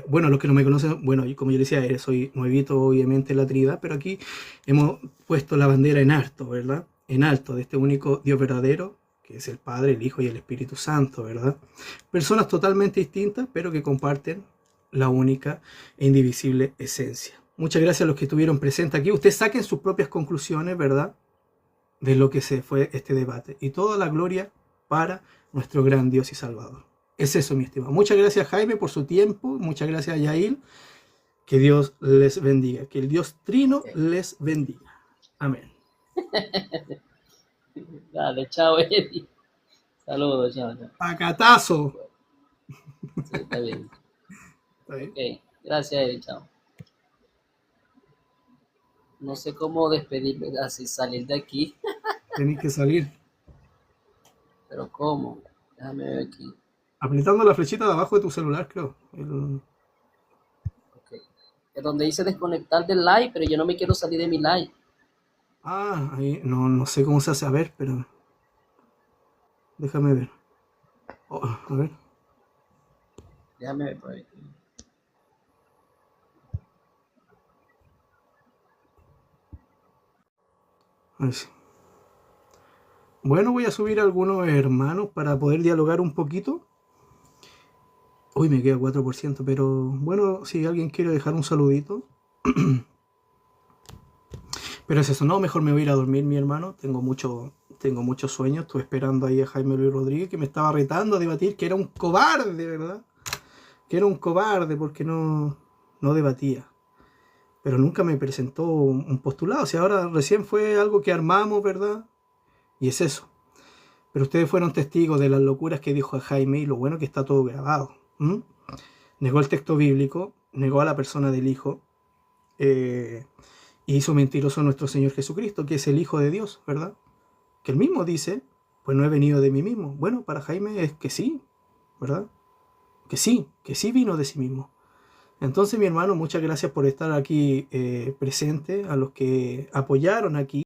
Speaker 3: Bueno, los que no me conocen, bueno, como yo les decía, soy nuevito obviamente en la Trinidad, pero aquí hemos puesto la bandera en alto, ¿verdad? En alto de este único Dios verdadero, que es el Padre, el Hijo y el Espíritu Santo, ¿verdad? Personas totalmente distintas, pero que comparten la única e indivisible esencia. Muchas gracias a los que estuvieron presentes aquí. Ustedes saquen sus propias conclusiones, ¿verdad? De lo que se fue este debate. Y toda la gloria para nuestro gran Dios y Salvador. Es eso, mi estimado. Muchas gracias, Jaime, por su tiempo. Muchas gracias, Yael. Que Dios les bendiga. Que el Dios Trino les bendiga. Amén.
Speaker 2: Dale, chao, Eddie. Saludos, chao, chao.
Speaker 3: Pacatazo.
Speaker 2: Sí, está bien.
Speaker 3: ¿Está bien?
Speaker 2: Ok, gracias, Eddie, chao. No sé cómo despedirme, así salir de aquí,
Speaker 3: Tenéis que salir
Speaker 2: pero ¿cómo? Déjame ver aquí.
Speaker 3: apretando la flechita de abajo de tu celular, creo.
Speaker 2: Ok. Es donde dice desconectar del live, pero yo no me quiero salir de mi live.
Speaker 3: Ahí no sé cómo se hace. A ver, pero déjame ver. Oh, a ver.
Speaker 2: Déjame ver por ahí.
Speaker 3: A ver si. Bueno, voy a subir a algunos hermanos para poder dialogar un poquito. Uy, me queda 4%, pero bueno, si alguien quiere dejar un saludito. Pero es eso, no, mejor me voy a ir a dormir, mi hermano. Tengo mucho sueño. Estuve esperando ahí a Jaime Luis Rodríguez, que me estaba retando a debatir, que era un cobarde, ¿verdad? Que era un cobarde porque no debatía. Pero nunca me presentó un postulado. O sea, ahora recién fue algo que armamos, ¿verdad? Y es eso. Pero ustedes fueron testigos de las locuras que dijo a Jaime y lo bueno que está todo grabado. Negó el texto bíblico, negó a la persona del Hijo, y hizo mentiroso a nuestro Señor Jesucristo, que es el Hijo de Dios, ¿verdad? Que él mismo dice, pues no he venido de mí mismo. Bueno, para Jaime es que sí, ¿verdad? Que sí vino de sí mismo. Entonces, mi hermano, muchas gracias por estar aquí presente, a los que apoyaron aquí.